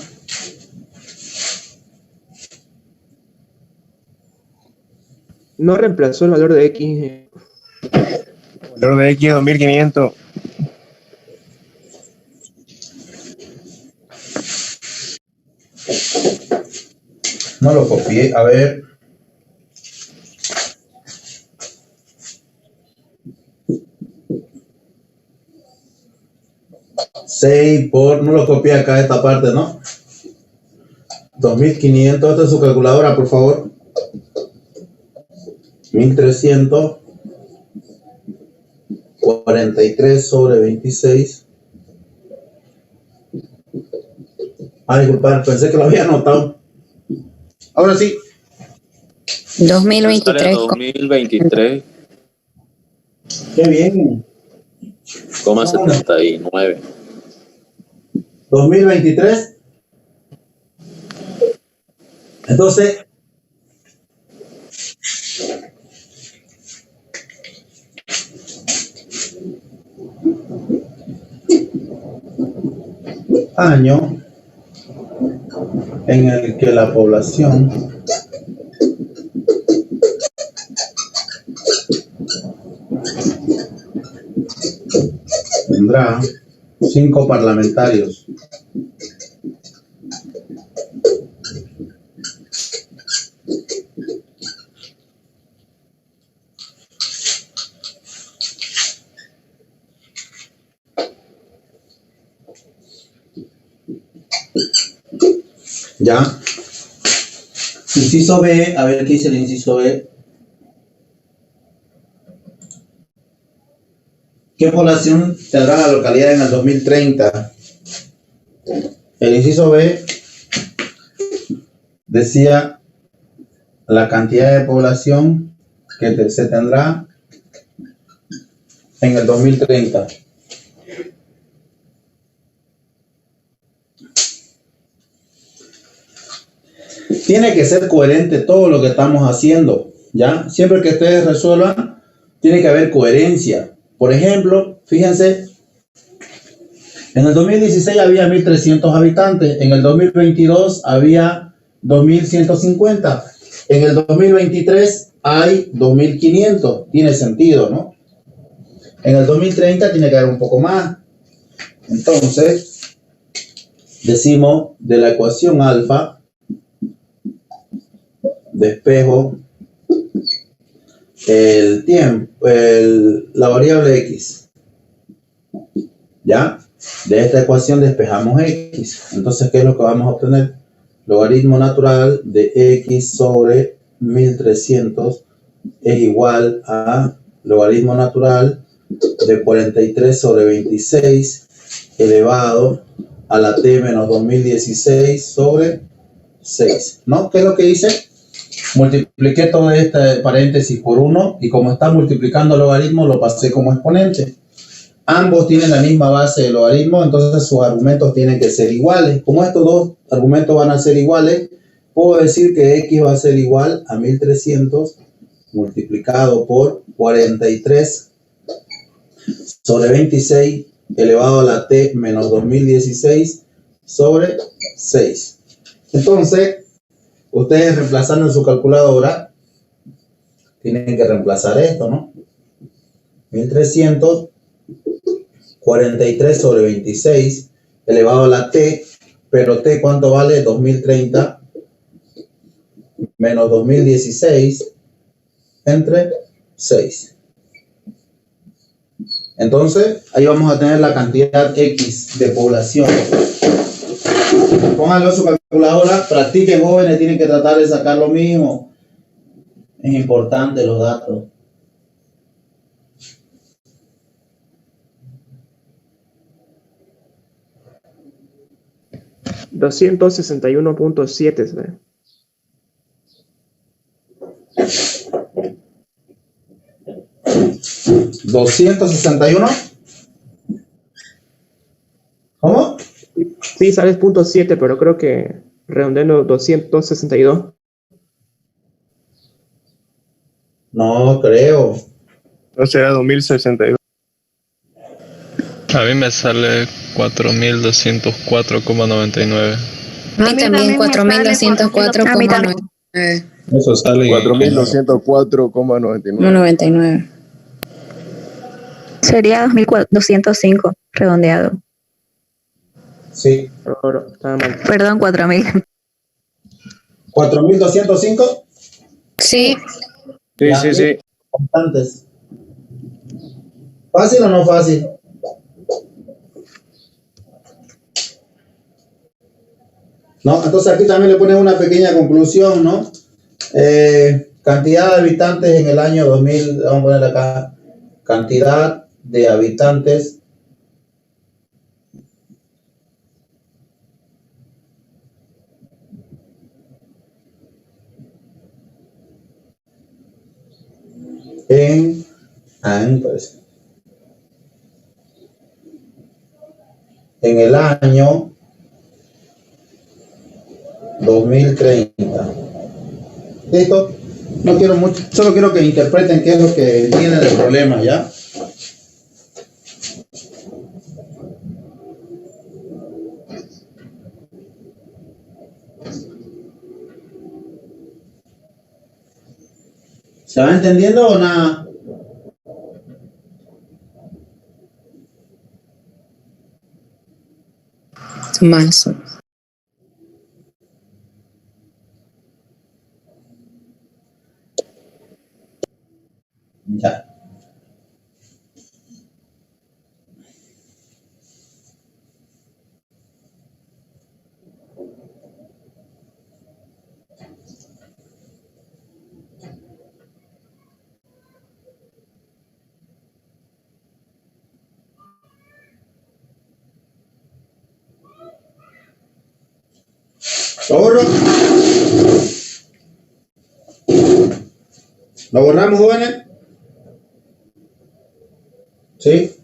Speaker 4: No reemplazó el valor de X.
Speaker 6: El valor de X es 2500.
Speaker 1: No lo copié, a ver. No lo copié acá esta parte, ¿no? 2500, esta es su calculadora, por favor. 1300 43 sobre 26. Disculpad, pensé que lo había anotado. Ahora sí.
Speaker 5: 2023.
Speaker 2: 2023,
Speaker 1: Qué bien.
Speaker 2: 79.
Speaker 1: 2023. Entonces, año en el que la población tendrá 5 parlamentarios. Ya. Inciso B, a ver qué dice el inciso B. ¿Qué población tendrá la localidad en el 2030? El inciso B decía la cantidad de población que se tendrá en el 2030. Tiene que ser coherente todo lo que estamos haciendo, ¿ya? Siempre que ustedes resuelvan, tiene que haber coherencia. Por ejemplo, fíjense, en el 2016 había 1.300 habitantes, en el 2022 había 2.150, en el 2023 hay 2.500, tiene sentido, ¿no? En el 2030 tiene que haber un poco más. Entonces, decimos de la ecuación alfa, despejo el tiempo, la variable x, ¿ya? De esta ecuación despejamos x. Entonces, ¿qué es lo que vamos a obtener? Logaritmo natural de x sobre 1.300 es igual a logaritmo natural de 43 sobre 26 elevado a la t menos 2016 sobre 6, ¿no? ¿Qué es lo que hice? Multipliqué todo este paréntesis por 1 y como está multiplicando logaritmo lo pasé como exponente. Ambos tienen la misma base de logaritmo, entonces sus argumentos tienen que ser iguales. Como estos dos argumentos van a ser iguales, puedo decir que x va a ser igual a 1.300 multiplicado por 43 sobre 26 elevado a la t menos 2016 sobre 6. Entonces, ustedes reemplazando en su calculadora, tienen que reemplazar esto, ¿no? 1.300, 43 sobre 26, elevado a la t, pero t, ¿cuánto vale? 2030 menos 2016 entre 6. Entonces, ahí vamos a tener la cantidad X de población. Pónganlo en su calculadora, practiquen, jóvenes, tienen que tratar de sacar lo mismo. Es importante los datos.
Speaker 4: $261.7.
Speaker 1: 261. ¿Cómo?
Speaker 4: Sí, sabes .7, pero creo que redondeando 262.
Speaker 1: No creo.
Speaker 6: No será 2062.
Speaker 7: A mí me sale 4.204,99.
Speaker 5: A mí también 4.204,99.
Speaker 7: Eso sale
Speaker 6: 4.204,99.
Speaker 5: 99.
Speaker 8: Sería 2.205, redondeado.
Speaker 1: Sí.
Speaker 4: Pero estaba mal.
Speaker 8: Perdón, 4.000.
Speaker 1: 4.205.
Speaker 5: Sí,
Speaker 6: Sí.
Speaker 1: Constantes. ¿Fácil o no fácil? ¿No? Entonces aquí también le ponen una pequeña conclusión, ¿no? Cantidad de habitantes en el año 2000, vamos a poner acá, cantidad de habitantes en el año 2030. ¿Listo? No quiero mucho, solo quiero que interpreten qué es lo que tiene el problema, ¿ya? ¿Se va entendiendo o nada?
Speaker 5: Más.
Speaker 1: Ya. ¿Lo borro? ¿Lo borramos, jóvenes? ¿Sí?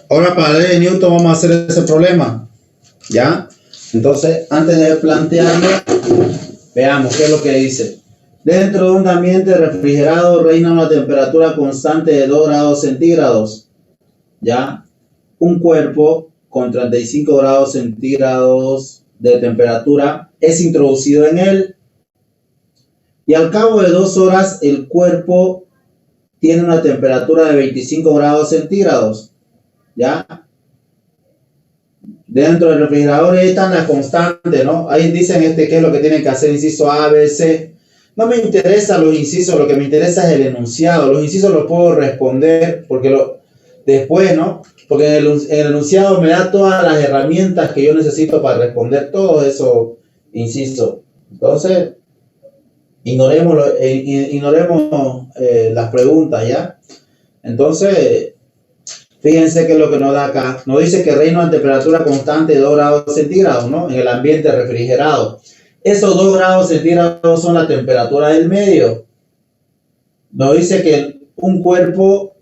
Speaker 1: Ahora para la ley de Newton vamos a hacer ese problema. ¿Ya? Entonces, antes de plantearlo, veamos qué es lo que dice. Dentro de un ambiente refrigerado reina una temperatura constante de 2 grados centígrados. ¿Ya? Un cuerpo con 35 grados centígrados de temperatura es introducido en él. Y al cabo de 2 horas, el cuerpo tiene una temperatura de 25 grados centígrados. ¿Ya? Dentro del refrigerador está la constante, ¿no? Ahí dicen qué es lo que tienen que hacer, inciso A, B, C. No me interesa los incisos, lo que me interesa es el enunciado. Los incisos los puedo responder porque después, ¿no? Porque el enunciado me da todas las herramientas que yo necesito para responder todos esos incisos. Entonces, ignoremos las preguntas, ¿ya? Entonces, fíjense que es lo que nos da acá. Nos dice que reina una temperatura constante de 2 grados centígrados, ¿no? En el ambiente refrigerado. Esos 2 grados centígrados son la temperatura del medio. Nos dice que un cuerpo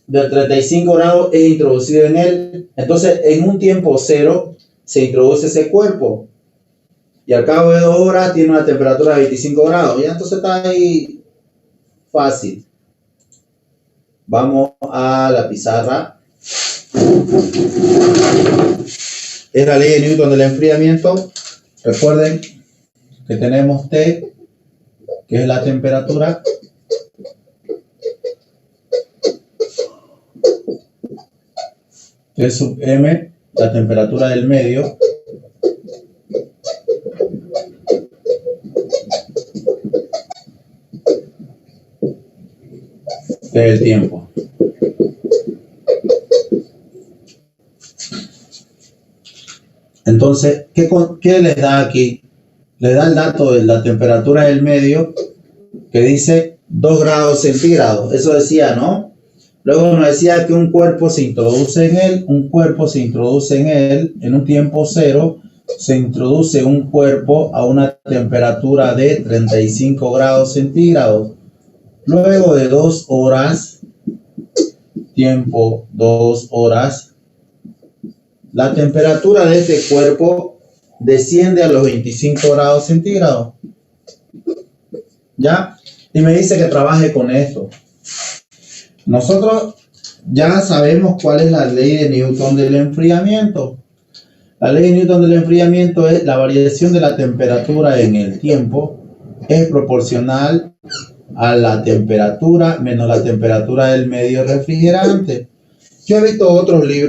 Speaker 1: de 35 grados es introducido en él. Entonces, en un tiempo cero se introduce ese cuerpo. Y al cabo de 2 horas tiene una temperatura de 25 grados. Ya entonces está ahí fácil. Vamos a la pizarra. Es la ley de Newton del enfriamiento. Recuerden que tenemos T, que es la temperatura. T sub M, la temperatura del medio. Que es el tiempo. Entonces, ¿qué les da aquí? Le da el dato de la temperatura del medio que dice 2 grados centígrados. Eso decía, ¿no? Luego nos decía que un cuerpo se introduce en él, en un tiempo cero, se introduce un cuerpo a una temperatura de 35 grados centígrados. Luego de 2 horas, tiempo 2 horas, la temperatura de este cuerpo desciende a los 25 grados centígrados. ¿Ya? Y me dice que trabaje con esto. Nosotros ya sabemos cuál es la ley de Newton del enfriamiento. La ley de Newton del enfriamiento es la variación de la temperatura en el tiempo es proporcional a la temperatura menos la temperatura del medio refrigerante. Yo he visto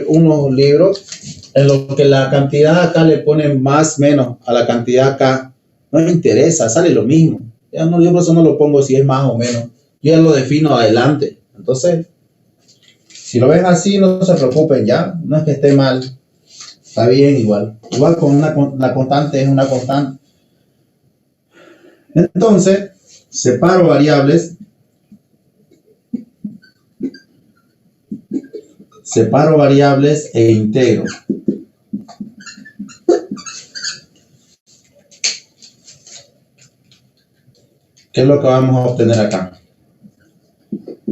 Speaker 1: unos libros en los que la cantidad acá le ponen más menos a la cantidad acá. No me interesa, sale lo mismo. Ya no, yo por eso no lo pongo si es más o menos. Yo ya lo defino adelante. Entonces, si lo ven así, no se preocupen ya. No es que esté mal. Está bien igual. Igual con la constante es una constante. Entonces, separo variables. Separo variables e integro. ¿Qué es lo que vamos a obtener acá?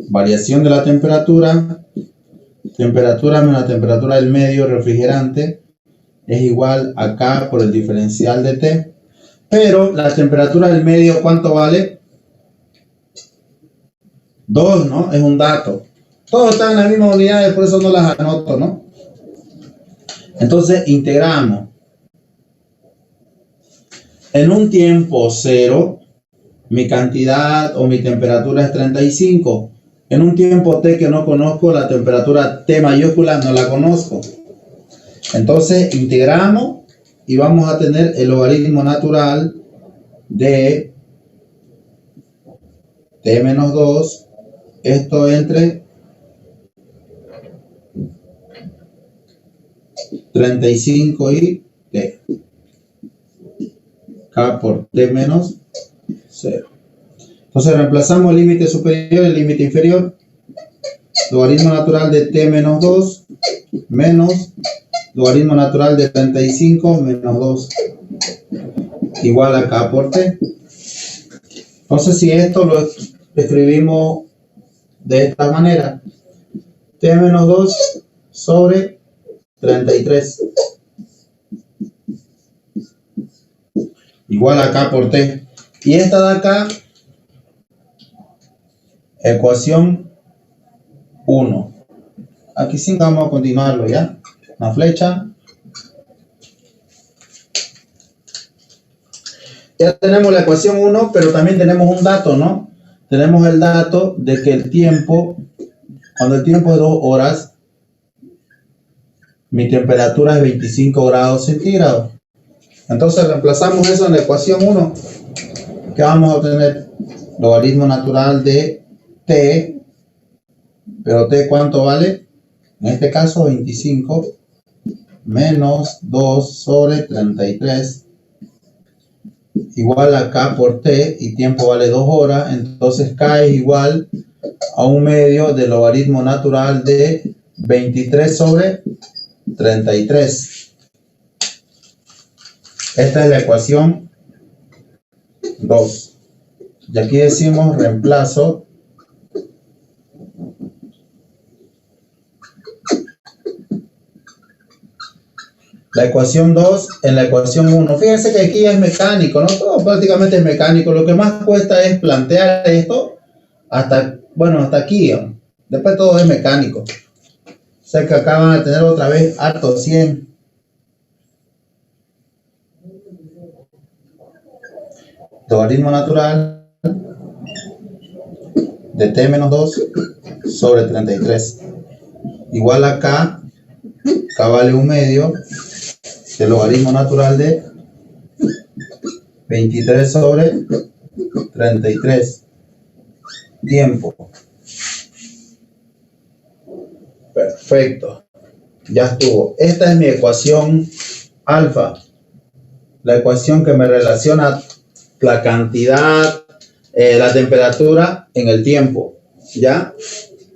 Speaker 1: Variación de la temperatura. Temperatura menos la temperatura del medio refrigerante es igual a K por el diferencial de T. Pero la temperatura del medio, ¿cuánto vale? 2, ¿no? Es un dato. Todos están en las mismas unidades, por eso no las anoto, ¿no? Entonces, integramos. En un tiempo 0, mi cantidad o mi temperatura es 35. En un tiempo T que no conozco, la temperatura T mayúscula no la conozco. Entonces, integramos y vamos a tener el logaritmo natural de T menos 2. Esto entre 35 y T. K por T menos 0. Entonces reemplazamos el límite superior y el límite inferior. Logaritmo natural de T menos 2 menos logaritmo natural de 35 menos 2 igual a K por T. Entonces si esto lo escribimos de esta manera, T menos 2 sobre 33 igual a K por T. Y esta de acá, ecuación 1. Aquí sí vamos a continuarlo ya. Una flecha. Ya tenemos la ecuación 1, pero también tenemos un dato, ¿no? Tenemos el dato de que el tiempo, cuando el tiempo es 2 horas, mi temperatura es 25 grados centígrados. Entonces reemplazamos eso en la ecuación 1. ¿Qué vamos a obtener? Logaritmo natural de T. Pero T, ¿cuánto vale? En este caso 25 menos 2 sobre 33 igual a K por T, y tiempo vale 2 horas. Entonces K es igual a 1/2 del logaritmo natural de 23 sobre 33. Esta es la ecuación 2. Y aquí decimos reemplazo la ecuación 2 en la ecuación 1. Fíjense que aquí es mecánico, ¿no? Todo prácticamente es mecánico. Lo que más cuesta es plantear esto hasta, bueno, hasta aquí. Después todo es mecánico. O sea que acá van a tener otra vez harto 100. Logaritmo natural de T menos 2 sobre 33 igual a K. K vale 1/2 del logaritmo natural de 23 sobre 33. Tiempo. Perfecto. Ya estuvo. Esta es mi ecuación alfa. La ecuación que me relaciona la cantidad, la temperatura en el tiempo. ¿Ya?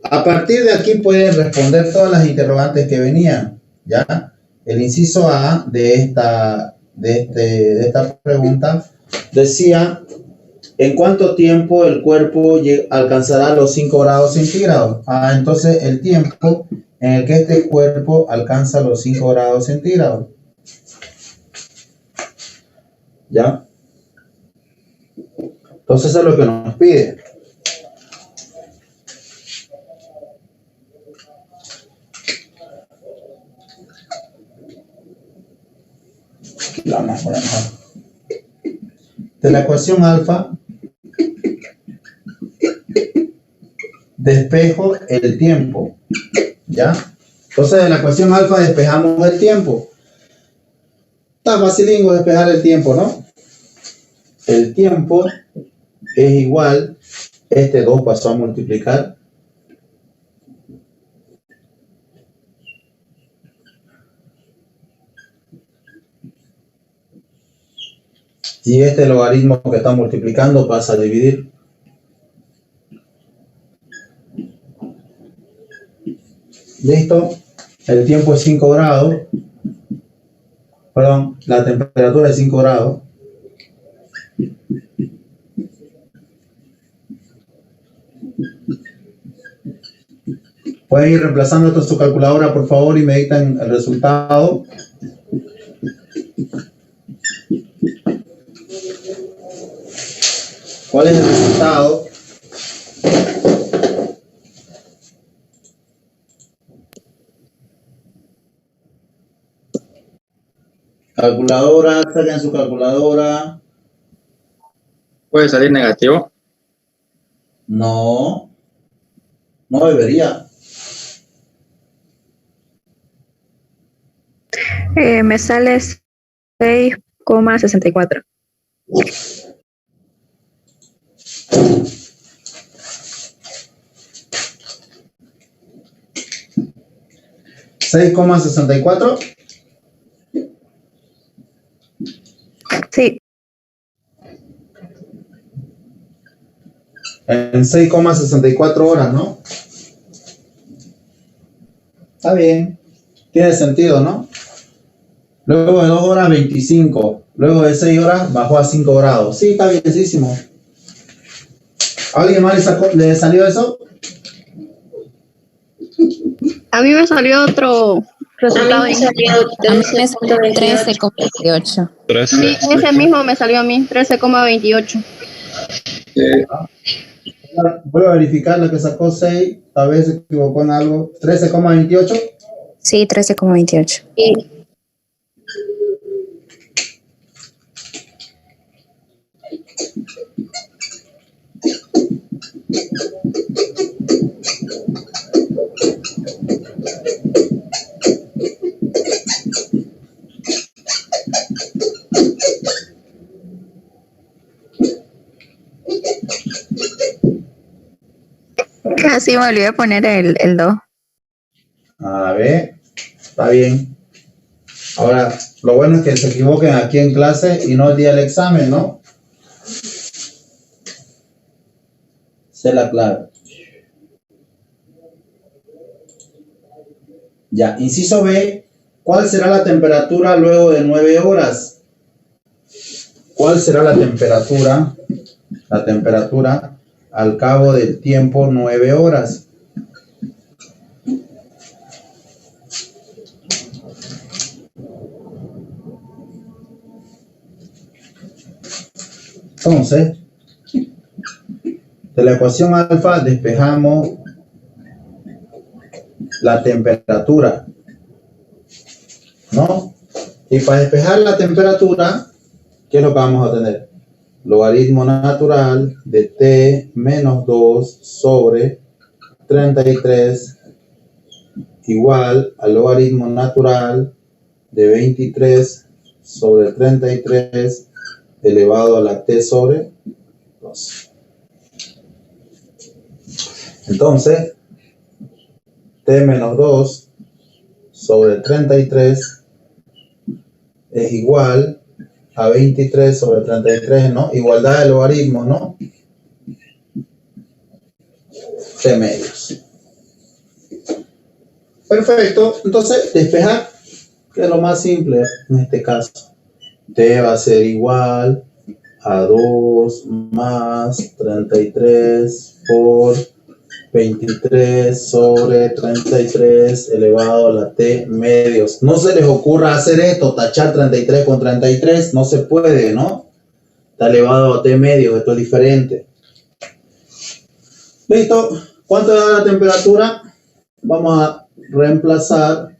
Speaker 1: A partir de aquí pueden responder todas las interrogantes que venían. ¿Ya? El inciso A de esta pregunta decía: ¿en cuánto tiempo el cuerpo alcanzará los 5 grados centígrados? Entonces el tiempo en el que este cuerpo alcanza los 5 grados centígrados. ¿Ya? Entonces eso es lo que nos pide. Aquí la vamos a poner mejor. De la ecuación alfa, despejo el tiempo. ¿Ya? Entonces de la ecuación alfa despejamos el tiempo. Está facilingo despejar el tiempo, ¿no? El tiempo es igual, este 2 pasó a multiplicar. Y este logaritmo que está multiplicando pasa a dividir. Listo. El tiempo es 5 grados. Perdón, la temperatura es 5 grados. Pueden ir reemplazando esto en su calculadora, por favor, y me dictan el resultado. ¿Cuál es el resultado? Calculadora, saquen su calculadora.
Speaker 9: ¿Puede salir negativo?
Speaker 1: No, no debería.
Speaker 8: Me sale 6,64.
Speaker 1: ¿6,64?
Speaker 8: Sí,
Speaker 1: En 6,64 horas, ¿no? Está bien. Tiene sentido, ¿no? Luego de 2 horas, 25. Luego de 6 horas, bajó a 5 grados. Sí, está bienísimo. ¿Alguien más le salió eso?
Speaker 10: A mí me salió otro
Speaker 3: A
Speaker 10: resultado.
Speaker 3: mí me salió
Speaker 5: A mí me salió
Speaker 3: 13,28.
Speaker 5: 13,18.
Speaker 7: 13.
Speaker 10: Sí, ese mismo me salió a mí, 13,28.
Speaker 1: Voy a verificar lo que sacó 6. Tal vez se equivocó en algo. 13,28.
Speaker 5: Sí, 13,28.
Speaker 3: Y
Speaker 8: casi me olvidé poner el 2.
Speaker 1: A ver, está bien. Ahora, lo bueno es que se equivoquen aquí en clase y no el día del examen, ¿no? Sé la clave. Ya, inciso B. ¿Cuál será la temperatura luego de 9 horas? ¿Cuál será la temperatura? La temperatura al cabo del tiempo 9 horas. Entonces, de la ecuación alfa despejamos la temperatura, ¿no? Y para despejar la temperatura, ¿qué es lo que vamos a tener? Logaritmo natural de t menos 2 sobre 33 igual al logaritmo natural de 23 sobre 33 elevado a la t sobre 2. Entonces, t menos 2 sobre 33 es igual a 23 sobre 33, ¿no? Igualdad de logaritmos, ¿no? T medios. Perfecto. Entonces, despejar, que es lo más simple en este caso. T va a ser igual a 2 más 33 por 23 sobre 33 elevado a la t medios. No se les ocurra hacer esto, tachar 33 con 33, no se puede, ¿no? Está elevado a t medios, esto es diferente. Listo. ¿Cuánto da la temperatura? Vamos a reemplazar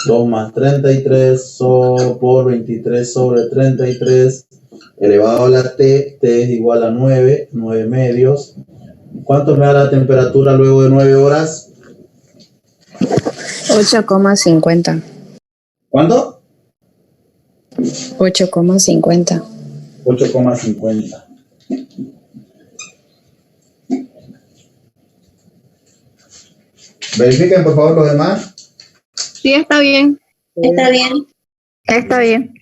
Speaker 1: 2 más 33 por 23 sobre 33 elevado a la t es igual a 9 medios. ¿Cuánto me da la temperatura luego de 9 horas?
Speaker 5: 8,50.
Speaker 1: ¿Cuánto?
Speaker 5: 8,50.
Speaker 1: 8,50. Verifiquen por favor los demás.
Speaker 10: Sí, está bien.
Speaker 3: Está bien.
Speaker 8: Está bien.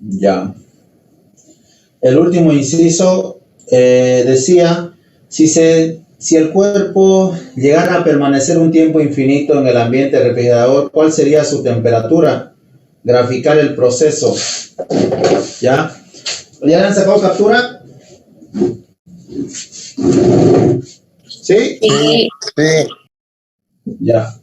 Speaker 1: Ya. El último inciso decía, si el cuerpo llegara a permanecer un tiempo infinito en el ambiente refrigerador, ¿cuál sería su temperatura? Graficar el proceso. ¿Ya? ¿Ya le han sacado captura? ¿Sí?
Speaker 3: Sí.
Speaker 6: Sí.
Speaker 1: Ya.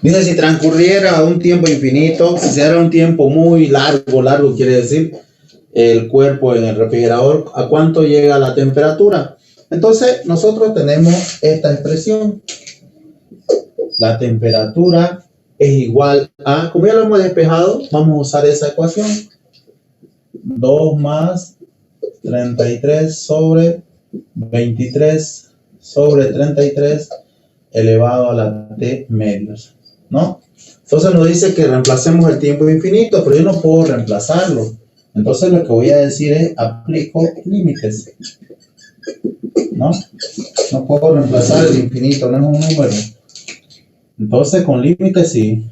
Speaker 1: Dice, si transcurriera un tiempo infinito, si se diera un tiempo muy largo quiere decir el cuerpo en el refrigerador, ¿a cuánto llega la temperatura? Entonces, nosotros tenemos esta expresión. La temperatura es igual a, como ya lo hemos despejado, vamos a usar esa ecuación. 2 más 33 sobre 23 sobre 33 elevado a la t medios, ¿no? Entonces nos dice que reemplacemos el tiempo infinito, pero yo no puedo reemplazarlo. Entonces lo que voy a decir es, aplico límites, ¿no? No puedo reemplazar el infinito, no es un número. Entonces con límites sí.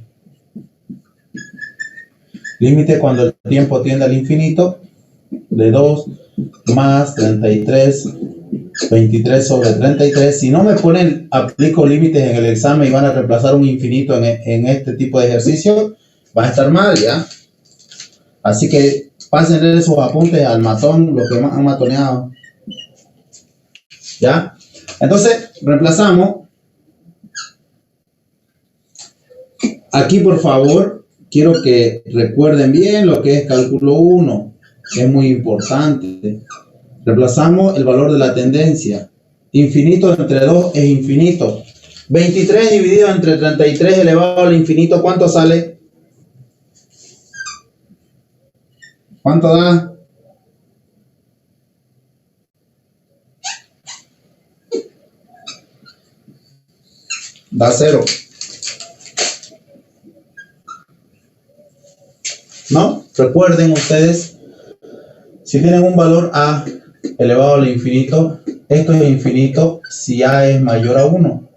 Speaker 1: Límite cuando el tiempo tiende al infinito, de 2 más 33, 23 sobre 33. Si no me ponen, aplico límites en el examen y van a reemplazar un infinito en este tipo de ejercicio, va a estar mal, ¿ya? Así que pásenle sus apuntes al matón, los que más han matoneado. ¿Ya? Entonces, reemplazamos. Aquí, por favor, quiero que recuerden bien lo que es cálculo 1. Es muy importante. Reemplazamos el valor de la tendencia. Infinito entre 2 es infinito. 23 dividido entre 33 elevado al infinito, ¿cuánto sale? ¿Cuánto da? Da 0. ¿No? Recuerden ustedes, si tienen un valor A elevado al infinito, esto es infinito si A es mayor a 1.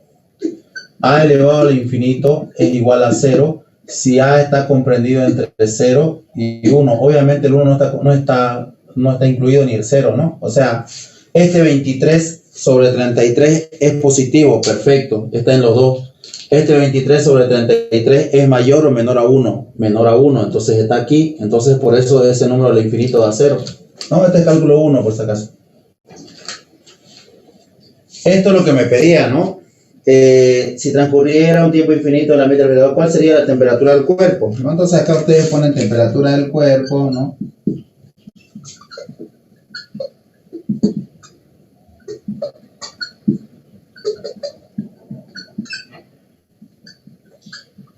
Speaker 1: A elevado al infinito es igual a 0 si A está comprendido entre 0 y 1. Obviamente el 1 no está incluido ni el 0, ¿no? O sea, este 23 sobre 33 es positivo, perfecto, está en los dos. Este 23 sobre 33 es mayor o menor a 1, entonces está aquí, entonces por eso ese número del infinito da 0. No, este es cálculo 1 por si acaso. Esto es lo que me pedía, ¿no? Si transcurriera un tiempo infinito en la ambiente refrigerador, ¿cuál sería la temperatura del cuerpo? ¿No? Entonces acá ustedes ponen temperatura del cuerpo, ¿no?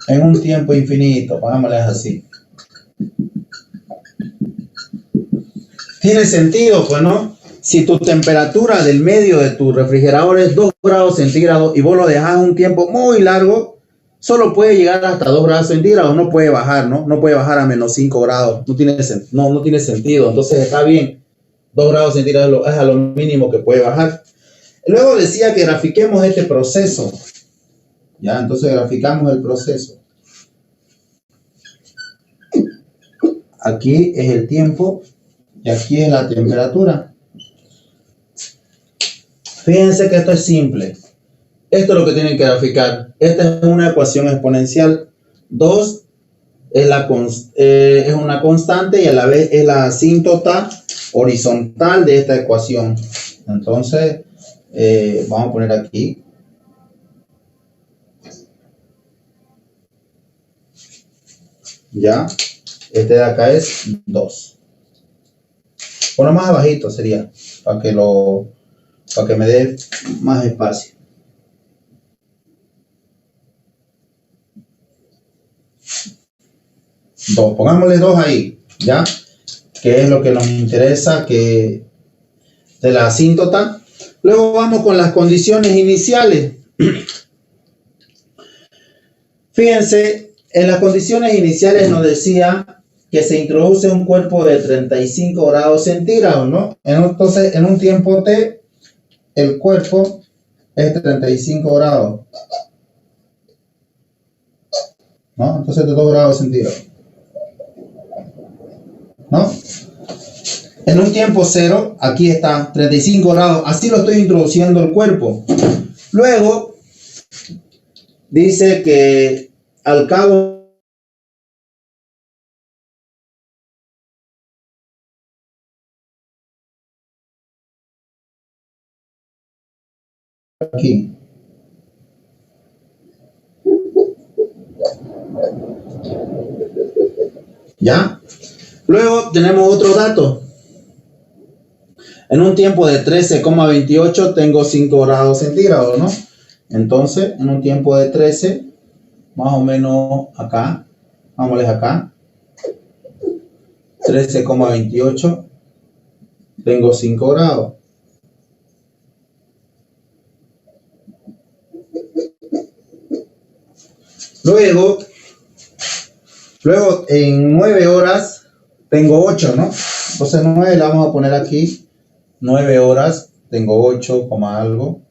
Speaker 1: En un tiempo infinito, pongámosles así. Tiene sentido, pues, ¿no? Si tu temperatura del medio de tu refrigerador es 2 grados centígrados y vos lo dejás un tiempo muy largo, solo puede llegar hasta 2 grados centígrados, no puede bajar, ¿no? No puede bajar a menos 5 grados, no tiene sentido. Entonces está bien, 2 grados centígrados es a lo mínimo que puede bajar. Luego decía que grafiquemos este proceso. Ya, entonces graficamos el proceso. Aquí es el tiempo y aquí es la temperatura. Fíjense que esto es simple. Esto es lo que tienen que graficar. Esta es una ecuación exponencial. 2 es una constante y a la vez es la asíntota horizontal de esta ecuación. Entonces, vamos a poner aquí. Ya. Este de acá es 2. Bueno, más abajito sería, para que me dé más espacio. Pongámosle 2 ahí, ¿ya? Que es lo que nos interesa, que de la asíntota. Luego vamos con las condiciones iniciales. Fíjense, en las condiciones iniciales nos decía que se introduce un cuerpo de 35 grados centígrados, ¿no? Entonces, en un tiempo T, el cuerpo es 35 grados, ¿no? Entonces, de 2 grados centígrados, ¿no? En un tiempo cero, aquí está, 35 grados, así lo estoy introduciendo el cuerpo. Luego, dice que al cabo aquí. ¿Ya? Luego tenemos otro dato. En un tiempo de 13,28 tengo 5 grados centígrados, ¿no? Entonces, en un tiempo de 13, más o menos acá, vámonos acá, 13,28, tengo 5 grados. Luego en 9 horas tengo 8, ¿no? Entonces 9 la vamos a poner aquí. 9 horas tengo 8, algo.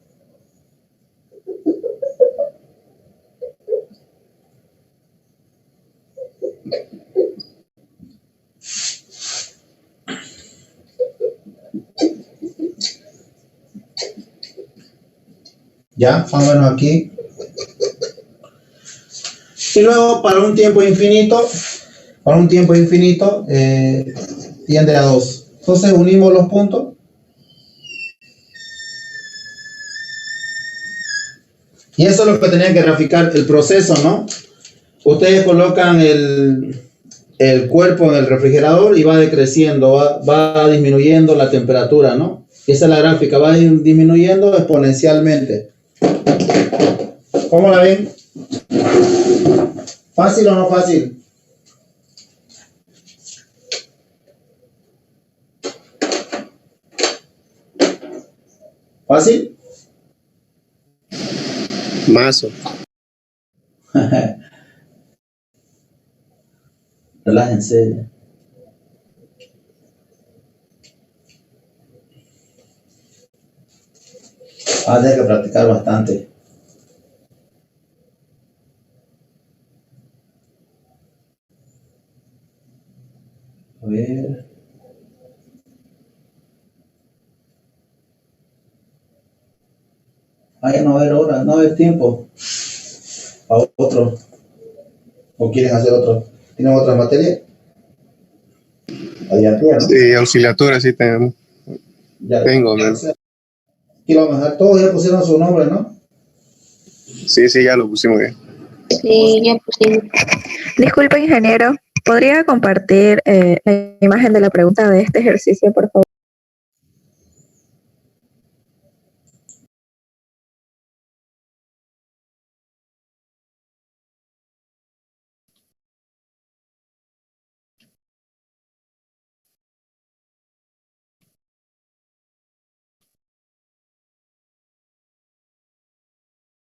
Speaker 1: Ya, más o menos aquí. Y luego para un tiempo infinito tiende a 2. Entonces unimos los puntos. Y eso es lo que tenían que graficar el proceso, ¿no? Ustedes colocan el cuerpo en el refrigerador y va decreciendo, va disminuyendo la temperatura, ¿no? Esa es la gráfica, va disminuyendo exponencialmente. ¿Cómo la ven? ¿Fácil o no fácil? ¿Fácil?
Speaker 6: Mazo.
Speaker 1: Relájense. Vas a tener que practicar bastante. A ver. Ya no va a haber hora, no va a haber tiempo. A otro. ¿O quieren hacer otro? ¿Tienen otra materia? Adiantía, ¿no?
Speaker 6: Sí, auxiliatura sí tenemos.
Speaker 1: Ya,
Speaker 6: Tengo,
Speaker 1: ya,
Speaker 6: man.
Speaker 1: aquí lo vamos a dejar. Todos ya pusieron su nombre, ¿no?
Speaker 6: Sí, ya lo pusimos bien.
Speaker 3: Sí, ya pusimos.
Speaker 8: Disculpe, ingeniero, ¿podría compartir la imagen de la pregunta de este ejercicio, por favor?